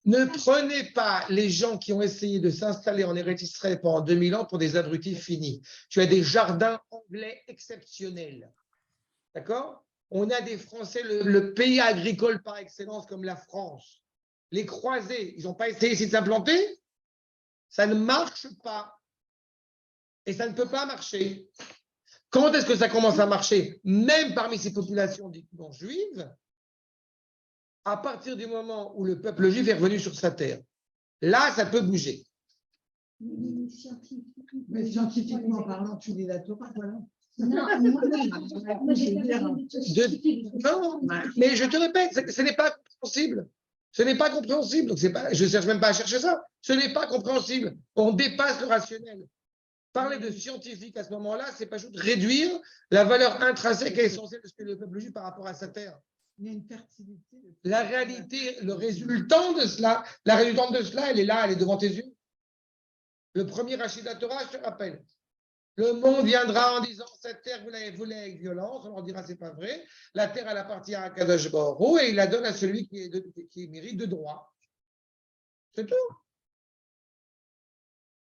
Ne prenez pas les gens qui ont essayé de s'installer en Eretz Israël pendant 2000 ans pour des abrutis finis. Tu as des jardins anglais exceptionnels. D'accord? On a des Français, le pays agricole par excellence comme la France. Les croisés, ils n'ont pas essayé ici de s'implanter? Ça ne marche pas. Et ça ne peut pas marcher. Quand est-ce que ça commence à marcher? Même parmi ces populations dites non juives, à partir du moment où le peuple juif est revenu sur sa terre. Là, ça peut bouger. Mais scientifiquement parlant, tu lis la Torah, voilà. Non, moi j'ai pas besoin de scientifique. Non, mais je te répète, ce n'est pas compréhensible. Ce n'est pas compréhensible. Donc je ne cherche même pas à chercher ça. Ce n'est pas compréhensible. On dépasse le rationnel. Parler de scientifique à ce moment-là, c'est pas juste réduire la valeur intrinsèque et essentielle de ce que le peuple juif par rapport à sa terre. Il y a une fertilité. La réalité, le résultant de cela, elle est là, elle est devant tes yeux. Le premier Rachid de la Torah, je te rappelle. Le monde viendra en disant cette terre, vous l'avez volée avec violence. On leur dira c'est pas vrai. La terre, elle appartient à Kadosh Baruch Hu et il la donne à celui qui mérite de droit. C'est tout.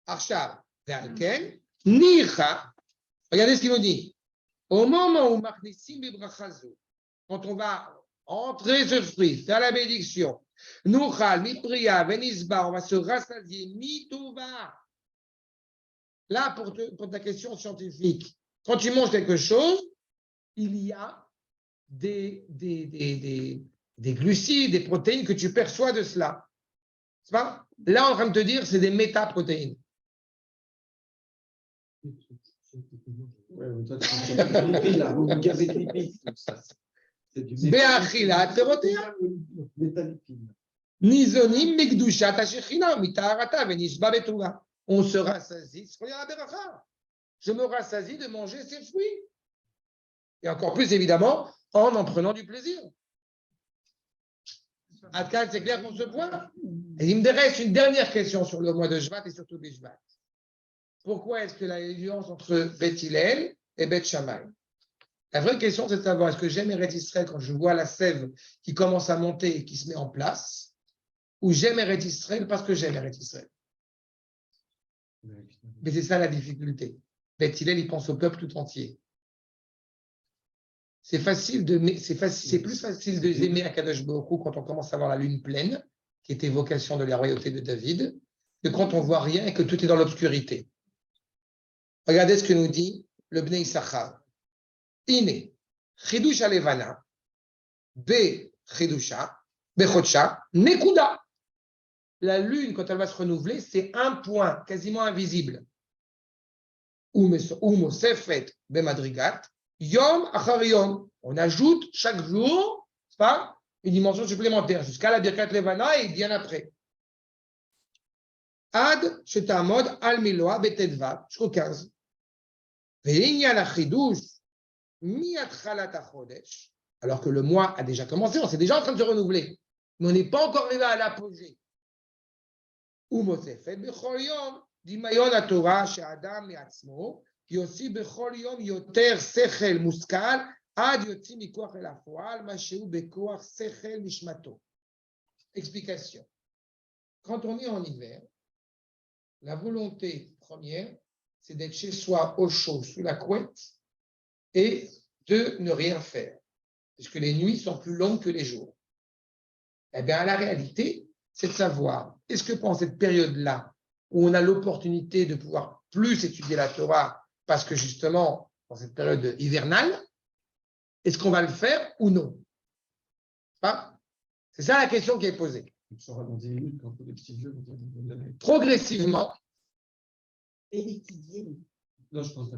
Arshab, Verken, Nicha. Regardez ce qu'il nous dit. Au moment où Machnissim Bibrachazo, quand on va entrer ce fruit, faire la bénédiction, Nuchal, Mipriya, Venisba, on va se rassasier, Mitouva. Là, pour ta question scientifique, quand tu manges quelque chose, il y a des glucides, des protéines que tu perçois de cela. C'est pas? Là, on est en train de te dire c'est des métaprotéines. Ouais, mais toi, tu as des lipides, là. Vous gardez des lipides, tout ça. C'est du Be'achila terotea. métalipide. Nizonim mikdusha tashechina mitarata venishba betuga. On se rassasie. Je me rassasie de manger ces fruits. Et encore plus, évidemment, en prenant du plaisir. Adkan, c'est clair pour ce point? Et il me reste une dernière question sur le mois de Shvat et surtout des Shvat. Pourquoi est-ce que la différence entre Beth Hillel et Beth Shammai? La vraie question, c'est de savoir est-ce que j'aime Eretz Israël quand je vois la sève qui commence à monter et qui se met en place, ou j'aime Eretz Israël parce que j'aime Eretz Israël? Mais c'est ça la difficulté. Beth Hillel, il pense au peuple tout entier. C'est plus facile d'aimer Akadosh Baruch Hu quand on commence à voir la lune pleine, qui est évocation de la royauté de David, que quand on voit rien et que tout est dans l'obscurité. Regardez ce que nous dit le Bnei Issachar. Ine, Chidusha Levana, Be Chidusha, Bechodsha, Nekuda. La lune, quand elle va se renouveler, c'est un point quasiment invisible. Umosefet Bemadrigat, Yom Achar Yom. On ajoute chaque jour, c'est pas, une dimension supplémentaire jusqu'à la Birkat Levana et bien après. Ad Shetamod Al Miloa Betedva, jusqu'au 15. Ve'inyan Achidush Miatchalat Achodesh. Alors que le mois a déjà commencé, on s'est déjà en train de se renouveler. Mais on n'est pas encore arrivé à l'apogée. Umosefet Bechol Yom, Dimayon HaTorah She'adam Mi'atzmo, Yossi Bechol Yom Yoter Sechel Muskal, Ad Yotzi Mikoach El Afoal, Mashéu Bekoach Sechel Mishmato. Explication. Quand on est en hiver, la volonté première, c'est d'être chez soi au chaud, sous la couette, et de ne rien faire, puisque les nuits sont plus longues que les jours. Eh bien, la réalité, c'est de savoir, est-ce que pendant cette période-là, où on a l'opportunité de pouvoir plus étudier la Torah, parce que justement, dans cette période hivernale, est-ce qu'on va le faire ou non? C'est ça la question qui est posée. On saura dans 10 minutes quand les petits vieux vont donner. Progressivement, Et étudier. Non, je pense pas.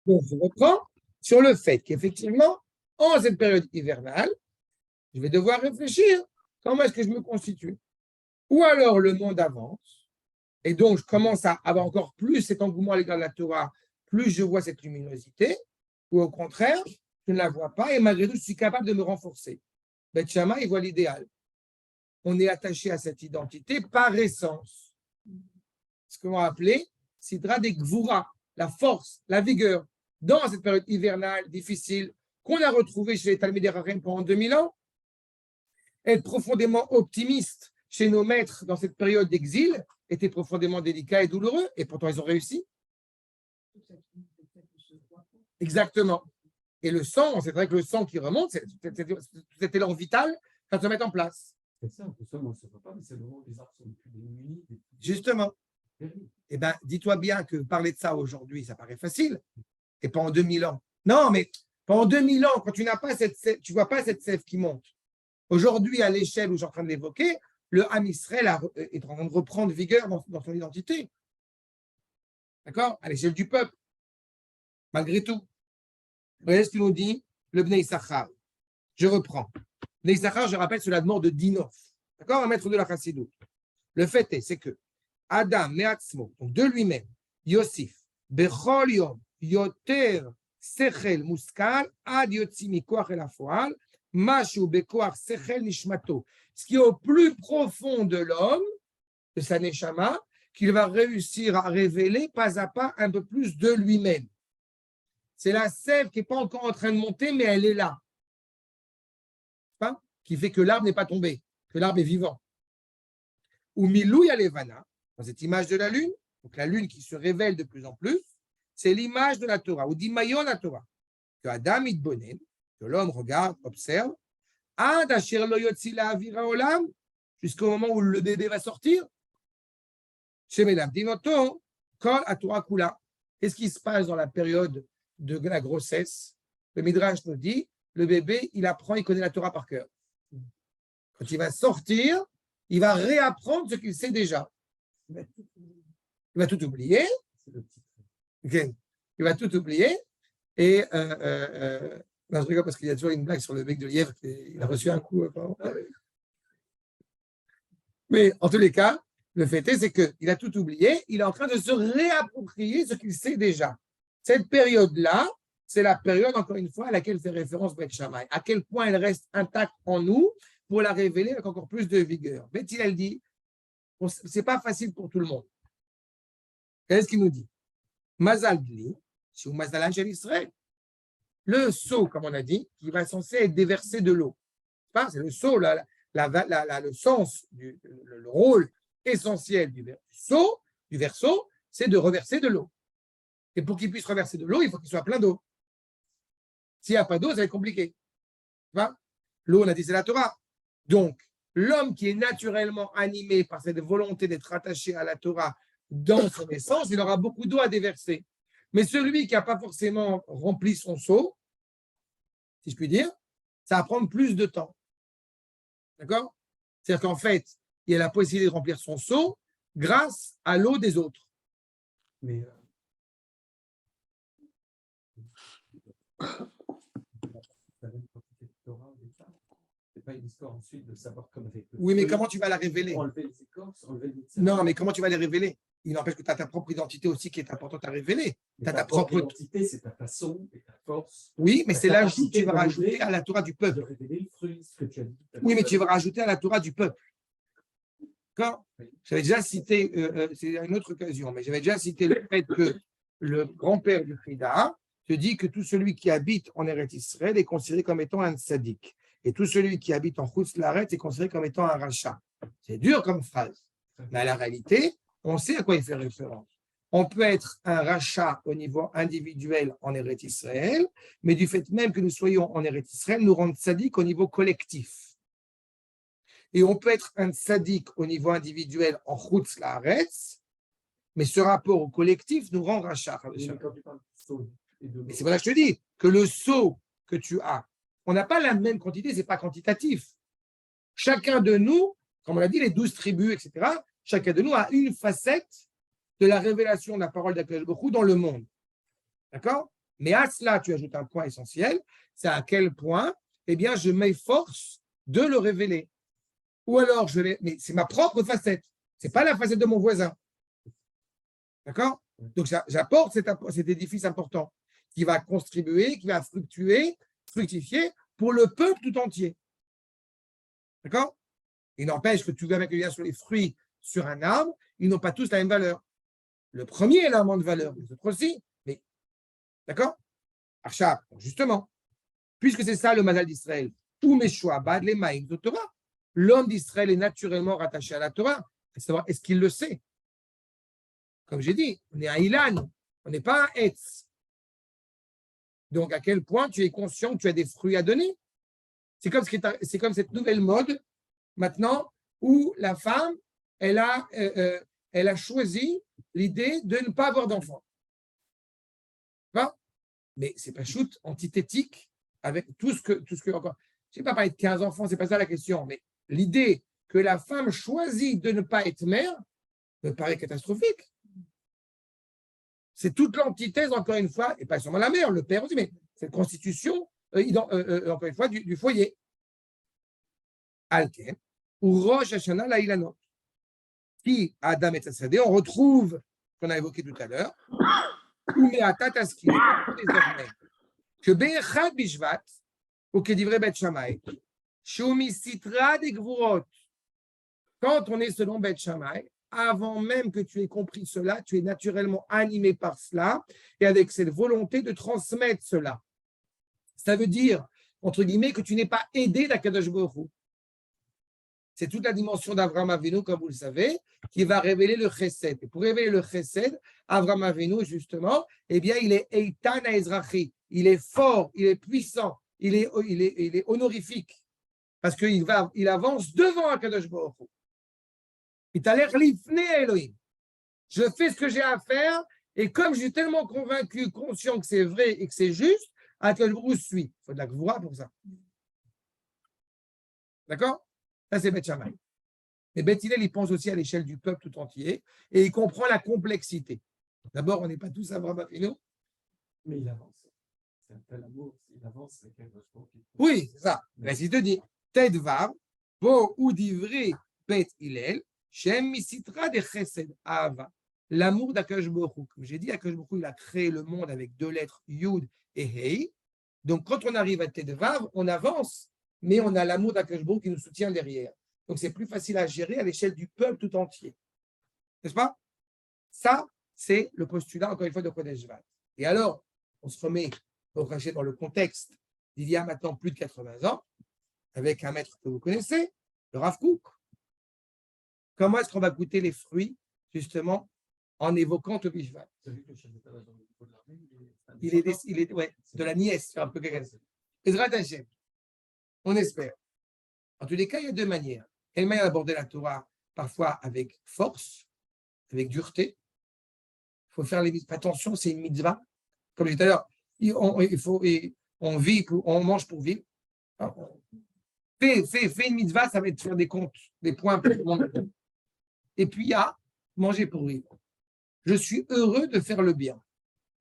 Donc, je reprends sur le fait qu'effectivement, en cette période hivernale, je vais devoir réfléchir comment est-ce que je me constitue. Ou alors le monde avance, et donc je commence à avoir encore plus cet engouement à l'égard de la Torah, plus je vois cette luminosité, ou au contraire, je ne la vois pas, et malgré tout, je suis capable de me renforcer. Beth Shammai, il voit l'idéal. On est attaché à cette identité par essence. Ce qu'on va appeler Sidra des Gvura, la force, la vigueur, dans cette période hivernale difficile qu'on a retrouvée chez les Talmidei Chachamim pendant 2000 ans. Être profondément optimiste chez nos maîtres dans cette période d'exil était profondément délicat et douloureux, et pourtant ils ont réussi. Exactement. Et le sang, c'est vrai que le sang qui remonte, c'est cet élan vital, ça se met en place. C'est ça, on ne se voit pas, mais c'est le moment où les arbres sont les plus démunis. Justement. Eh bien, dis-toi bien que parler de ça aujourd'hui, ça paraît facile. Et pas en 2000 ans. Non, mais pendant 2000 ans, quand tu n'as pas tu vois pas cette sève qui monte. Aujourd'hui, à l'échelle où je suis en train de l'évoquer, le Ham Israël est en train de reprendre vigueur dans son identité. D'accord? À l'échelle du peuple. Malgré tout. Vous voyez ce qu'il nous dit? Le Bnei Issachar. Je reprends. Bnei Issachar, je rappelle, c'est la mort de Dinof. D'accord? Un maître de la Chassidut. Le fait est, c'est que Adam, Meatzmo, donc de lui-même, Yosif, Bechol Yom, Yoter, Sechel, Muskal, Ad Yotzi Mikoach El Afoal, Mashu Bekoach Sechel Nishmato. Ce qui est au plus profond de l'homme, de sa Neshama, qu'il va réussir à révéler pas à pas un peu plus de lui-même. C'est la sève qui n'est pas encore en train de monter, mais elle est là. Pas qui fait que l'arbre n'est pas tombé, que l'arbre est vivant. Ou Milou Yalevana, dans cette image de la lune, donc la lune qui se révèle de plus en plus, c'est l'image de la Torah, ou d'Imayon la Torah, que Adam Idbonen, que l'homme regarde, observe, Ad Asher Lo Yotzi La'avira Olam, jusqu'au moment où le bébé va sortir. Chez Mesdames Dinoto, Kol Atora Kula. Qu'est-ce qui se passe dans la période de la grossesse? Le Midrash nous dit, le bébé, il apprend, il connaît la Torah par cœur. Quand il va sortir, il va réapprendre ce qu'il sait déjà. Il va tout oublier. Okay. Il va tout oublier. Et je rigole parce qu'il y a toujours une blague sur le bec de lièvre. Il a reçu un coup. Mais en tous les cas, le fait est, c'est qu'il a tout oublié. Il est en train de se réapproprier ce qu'il sait déjà. Cette période-là, c'est la période, encore une fois, à laquelle fait référence Beth Shammai. À quel point elle reste intacte en nous pour la révéler avec encore plus de vigueur. Beth Hillel dit, ce n'est pas facile pour tout le monde. Qu'est-ce qu'il nous dit? Mazal Dli, c'est ou Mazal Angel Israël. Le seau, comme on a dit, qui va censé être déversé de l'eau. C'est le seau, le sens, le rôle essentiel du seau, du verseau, c'est de reverser de l'eau. Et pour qu'il puisse reverser de l'eau, il faut qu'il soit plein d'eau. S'il n'y a pas d'eau, ça va être compliqué. L'eau, on a dit, c'est la Torah. Donc, l'homme qui est naturellement animé par cette volonté d'être attaché à la Torah dans son essence, il aura beaucoup d'eau à déverser. Mais celui qui n'a pas forcément rempli son seau, si je puis dire, ça va prendre plus de temps. D'accord? C'est-à-dire qu'en fait, il y a la possibilité de remplir son seau grâce à l'eau des autres. Mais c'est pas une histoire ensuite de savoir comment. Oui, mais comment tu vas la révéler? Enlever les écorces, enlever les... Non, mais comment tu vas les révéler? Il n'empêche que tu as ta propre identité aussi qui est importante à révéler. Tu as ta propre identité, c'est ta façon et ta force. Oui, mais c'est l'ajout que tu vas rajouter à la Torah du peuple. De révéler le fruit, ce que tu as dit. Oui, mais tu vas rajouter à la Torah du peuple. D'accord? J'avais déjà cité, c'est une autre occasion, mais j'avais déjà cité le fait que le grand-père du Frida te dit que tout celui qui habite en Eretz Israël est considéré comme étant un tzaddik. Et tout celui qui habite en Chutz La'aretz est considéré comme étant un rachat. C'est dur comme phrase. Mais à la réalité, on sait à quoi il fait référence. On peut être un rachat au niveau individuel en Eretz Israël, mais du fait même que nous soyons en Eretz Israël, nous rend tzaddik au niveau collectif. Et on peut être un tzaddik au niveau individuel en Chutz La'aretz, mais ce rapport au collectif nous rend rachat. Et c'est voilà que je te dis, que le seau que tu as, on n'a pas la même quantité, ce n'est pas quantitatif. Chacun de nous, comme on l'a dit, les 12 tribus, etc., chacun de nous a une facette de la révélation de la parole d'Akadosh Baruch Hu dans le monde. D'accord? Mais à cela, tu ajoutes un point essentiel, c'est à quel point, eh bien, je m'efforce de le révéler. Ou alors, mais c'est ma propre facette, ce n'est pas la facette de mon voisin. D'accord? Donc, j'apporte cet édifice important qui va contribuer, qui va fructifier pour le peuple tout entier. D'accord? Il n'empêche que tu vas mettre le lien sur les fruits sur un arbre, ils n'ont pas tous la même valeur. Le premier est élément de valeur, les autres aussi. Mais, d'accord? Archab, justement, puisque c'est ça le mazal d'Israël, ou Meshua, Bad, les Maïm de Torah, l'homme d'Israël est naturellement rattaché à la Torah. À savoir, est-ce qu'il le sait? Comme j'ai dit, on est un Ilan, on n'est pas un Etz. Donc, à quel point tu es conscient que tu as des fruits à donner? C'est comme cette nouvelle mode, maintenant, où la femme, elle a choisi l'idée de ne pas avoir d'enfants. Mais c'est pas shoot antithétique avec tout ce que encore. Je ne vais pas parler de 15 enfants, c'est pas ça la question, mais l'idée que la femme choisit de ne pas être mère me paraît catastrophique. C'est toute l'antithèse, encore une fois, et pas seulement la mère, le père aussi, mais cette constitution, encore une fois, du foyer. Alken, ou Rosh Hashanah la Ilanot. Qui, Adam et Tzadé, on retrouve, qu'on a évoqué tout à l'heure, mais à Tataski, désormais, que Be'echad Bishvat, ou que d'Ivre Bet Shammai, Shumi Sitra des Gvurot, quand on est selon Bet Shammai, avant même que tu aies compris cela, tu es naturellement animé par cela et avec cette volonté de transmettre cela. Ça veut dire, entre guillemets, que tu n'es pas aidé d'Akadosh Baruch Hu. C'est toute la dimension d'Avraham Avinu, comme vous le savez, qui va révéler le chesed. Et pour révéler le chesed, Avraham Avinu, justement, eh bien, il est Eitan Ezrachi. Il est fort, il est puissant, il est honorifique. Parce qu'il avance devant Akadosh Baruch Hu. Je fais ce que j'ai à faire, et comme je suis tellement convaincu, conscient que c'est vrai et que c'est juste, Akadosh Baruch Hu suit. Il faut de la gvoura pour ça. D'accord? Ça, c'est Beth Shammai. Mais Beth Hillel, il pense aussi à l'échelle du peuple tout entier, et il comprend la complexité. D'abord, on n'est pas tous Avraham Avinu. Mais il avance. C'est un tel amour, il avance avec un Oui, c'est ça. Là, si je te dis, Tedvar, Bo ou d'Ivry, Beth Hillel, Shem Misitra de Chesed Ava. L'amour d'Akadosh Baruch Hu. Comme j'ai dit, Akadosh Baruch Hu, il a créé le monde avec deux lettres, Yud et Hei. Donc, quand on arrive à Tedvar, on avance, mais on a l'amour d'Akadosh Baruch Hu qui nous soutient derrière. Donc, c'est plus facile à gérer à l'échelle du peuple tout entier. N'est-ce pas? Ça, c'est le postulat, encore une fois, de Kodesh Vat. Et alors, on se remet au rachet dans le contexte d'il y a maintenant plus de 80 ans, avec un maître que vous connaissez, le Rav Kook. Comment est-ce qu'on va goûter les fruits, justement, en évoquant Tobi Shvat? Il est de la nièce, un peu quelqu'un. Ezrat Hashem. On espère. En tous les cas, il y a deux manières. Il y a une manière d'aborder la Torah, parfois avec force, avec dureté. Il faut faire attention, c'est une mitzvah. Comme je disais tout à l'heure, on mange pour vivre. Fais une mitzvah, ça va te faire des comptes, des points pour le monde. Et puis, il y a manger pour vivre. Je suis heureux de faire le bien.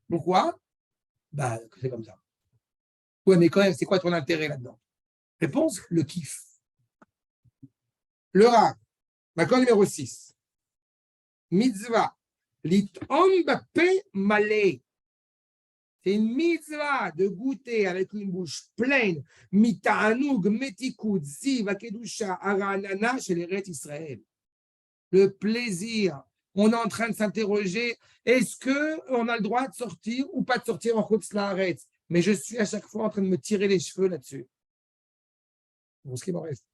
Pourquoi? C'est comme ça. Ouais, mais quand même, c'est quoi ton intérêt là-dedans? Réponse, le kiff. Le Rav, d'accord, numéro 6. Mitzvah. L'it'om bapé malé. C'est une mitzvah de goûter avec une bouche pleine. Mita'anoug, metikoud, ziv, akedusha, aranana, chez les Rêtes Israël. Le plaisir. On est en train de s'interroger, est-ce qu'on a le droit de sortir ou pas de sortir en Chutz La'aretz? Mais je suis à chaque fois en train de me tirer les cheveux là-dessus. Bon, ce qui m'en reste.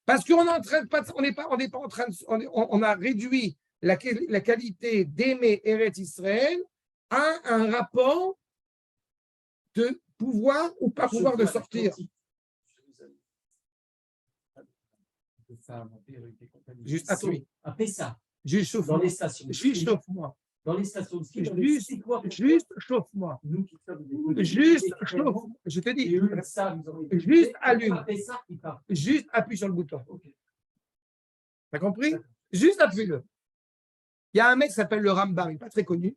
Parce qu'on est en train de, on n'est pas en train de, on a réduit la qualité d'aimer Eretz Israël à un rapport de pouvoir ou pas pouvoir de sortir. Juste appuie. Un Pessa. Juste chauffe-moi. Dans les stations. Juste chauffe-moi. Dans les stations de ski. Juste chauffe-moi. Nous qui sommes Juste chauffe. Je te dis. Juste allume. Juste appuie sur le bouton. T'as compris? Juste appuie-le. Il y a un mec qui s'appelle le Rambam, il n'est pas très connu,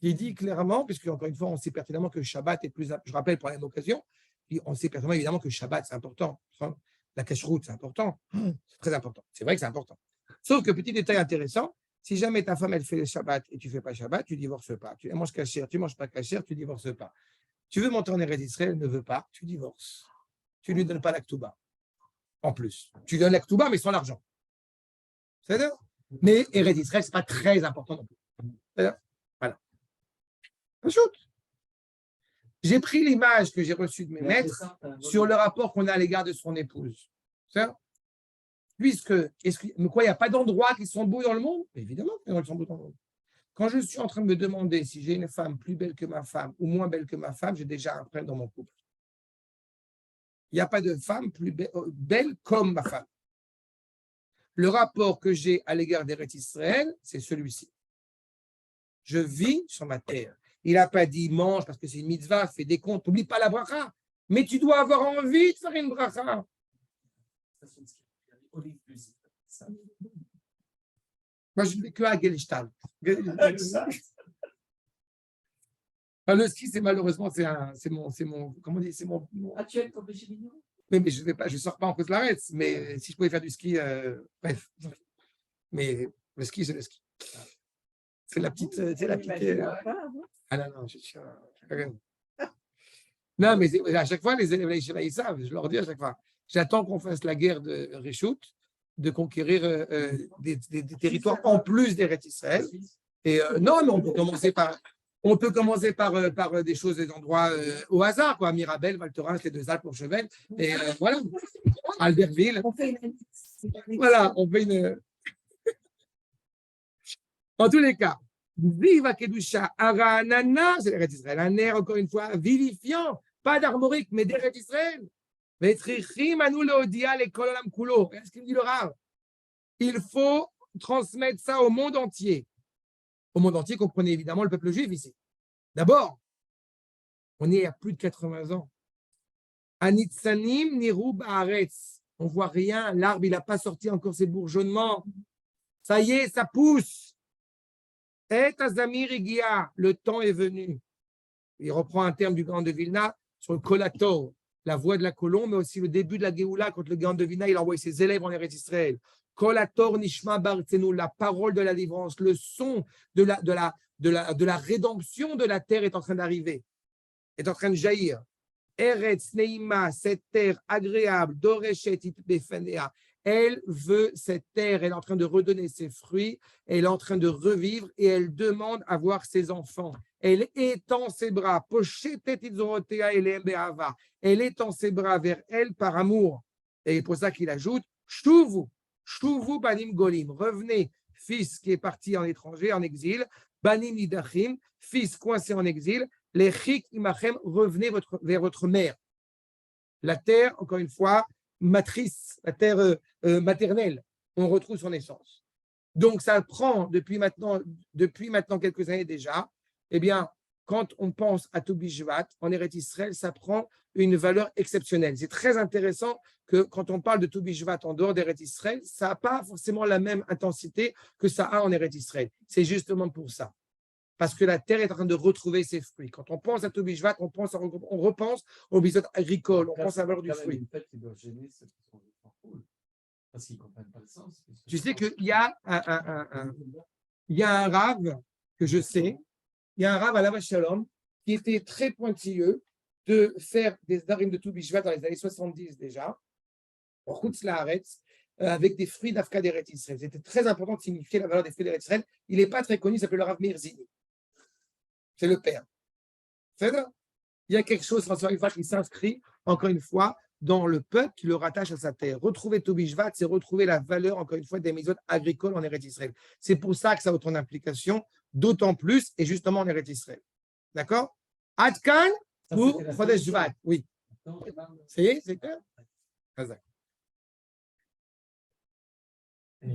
qui dit clairement, puisque encore une fois, on sait pertinemment que Shabbat est plus. Je rappelle pour la même occasion, on sait pertinemment évidemment que Shabbat, c'est important. La cache-route, c'est important. C'est très important. C'est vrai que c'est important. Sauf que, petit détail intéressant, si jamais ta femme, elle fait le Shabbat et tu ne fais pas Shabbat, tu ne divorces pas. Tu manges cachère, tu ne manges pas cachère, tu ne divorces pas. Tu veux monter en Eretz Israël, elle ne veut pas, tu divorces. Tu ne lui donnes pas l'Aktuba. En plus. Tu donnes l'Aktuba, mais sans l'argent. C'est-à-dire. Mais Eretz Israël, ce n'est pas très important non plus. C'est-à-dire. Voilà. Shoot. J'ai pris l'image que j'ai reçue de mes maîtres sur le rapport qu'on a à l'égard de son épouse. C'est-à-dire. Puisque, mais quoi, il n'y a pas d'endroits qui sont beaux dans le monde? Évidemment qu'ils sont beaux dans le monde. Quand je suis en train de me demander si j'ai une femme plus belle que ma femme ou moins belle que ma femme, j'ai déjà un problème dans mon couple. Il n'y a pas de femme plus belle comme ma femme. Le rapport que j'ai à l'égard d'Eretz Israël, c'est celui-ci. Je vis sur ma terre. Il n'a pas dit mange parce que c'est une mitzvah, fais des comptes, n'oublie pas la bracha. Mais tu dois avoir envie de faire une bracha. Moi, je ne vais que à Gelstalt. Le ski, c'est malheureusement, c'est mon, comment on dit, c'est mon. Tu es comme péché mignon? Mais je ne sors pas en cause de l'arrêt. Mais si je pouvais faire du ski, bref. Mais le ski, c'est le ski. C'est la petite. C'est la petite. Ah non, je suis. Non, mais à chaque fois, les élèves, ils savent. Je leur dis à chaque fois. J'attends qu'on fasse la guerre de Réchout, de conquérir des territoires en plus d'Eretz Israël. Et non, mais on peut commencer par des choses, des endroits au hasard, quoi. Mirabel, Val Thorens, les deux Alpes, Courchevel, et voilà. Albertville. Voilà, on fait une. En tous les cas, Viva Kedusha, Aranana, c'est l'Eretz Israël, un air, encore une fois, vivifiant, pas d'armorique, mais d'Eretz Israël. Qu'est-ce qu'il me dit le Rav? Il faut transmettre ça au monde entier. Au monde entier, comprenez évidemment le peuple juif ici. D'abord, on est à plus de 80 ans. Anitsanim niru ba'aretz. On ne voit rien. L'arbre, il n'a pas sorti encore ses bourgeonnements. Ça y est, ça pousse. Et azamir igia. Le temps est venu. Il reprend un terme du Grand de Vilna sur le Kolator, la voix de la colombe, mais aussi le début de la Géoula, quand le Grand de Vilna, il a envoyé ses élèves en Eretz Israël. Kolator nishma bartzenu, la parole de la délivrance, le son de la rédemption de la terre est en train d'arriver, est en train de jaillir. Eretz neima, cette terre agréable, doreshet itbefenea, elle veut cette terre, elle est en train de redonner ses fruits, elle est en train de revivre et elle demande à voir ses enfants. Elle étend ses bras, elle étend ses bras vers elle par amour. Et c'est pour ça qu'il ajoute, Shuvu banim golim, revenez, fils qui est parti en étranger, en exil, banim nidachim, fils coincé en exil, les chik imachem, revenez vers votre mère. La terre, encore une fois, matrice, la terre maternelle, on retrouve son essence. Donc, ça prend depuis maintenant quelques années déjà, eh bien, quand on pense à Tobi Shvat, en Eretz Israël, ça prend une valeur exceptionnelle. C'est très intéressant que quand on parle de Tobi Shvat en dehors d'Eretz Israël, ça n'a pas forcément la même intensité que ça a en Eretz Israël. C'est justement pour ça. Parce que la terre est en train de retrouver ses fruits. Quand on pense à Tobi Shvat, on repense aux bisotes agricoles, on pense à la valeur du fruit. Parce qu'ils ne comprennent pas le sens. Tu sais qu'il y a un rave que je sais, il y a un rave à Lava Shalom qui était très pointilleux de faire des darim de Tobi Shvat dans les années 70 déjà, en Chutz Laaretz, avec des fruits d'Afka d'Eretz Israël. C'était très important de signifier la valeur des fruits d'Eretz Israël. Il n'est pas très connu, il s'appelle le Rav Meir Zini. C'est le père. Il y a quelque chose, François, qui s'inscrit, encore une fois, dans le peuple qui le rattache à sa terre. Retrouver Tobi Shvat, c'est retrouver la valeur, encore une fois, des méthodes agricoles en Eretz Israël. C'est pour ça que ça a autant d'implications, d'autant plus, et justement en Eretz Israël. D'accord? Adkan pour Chodesh Shvat. Oui. Ça y est, c'est clair?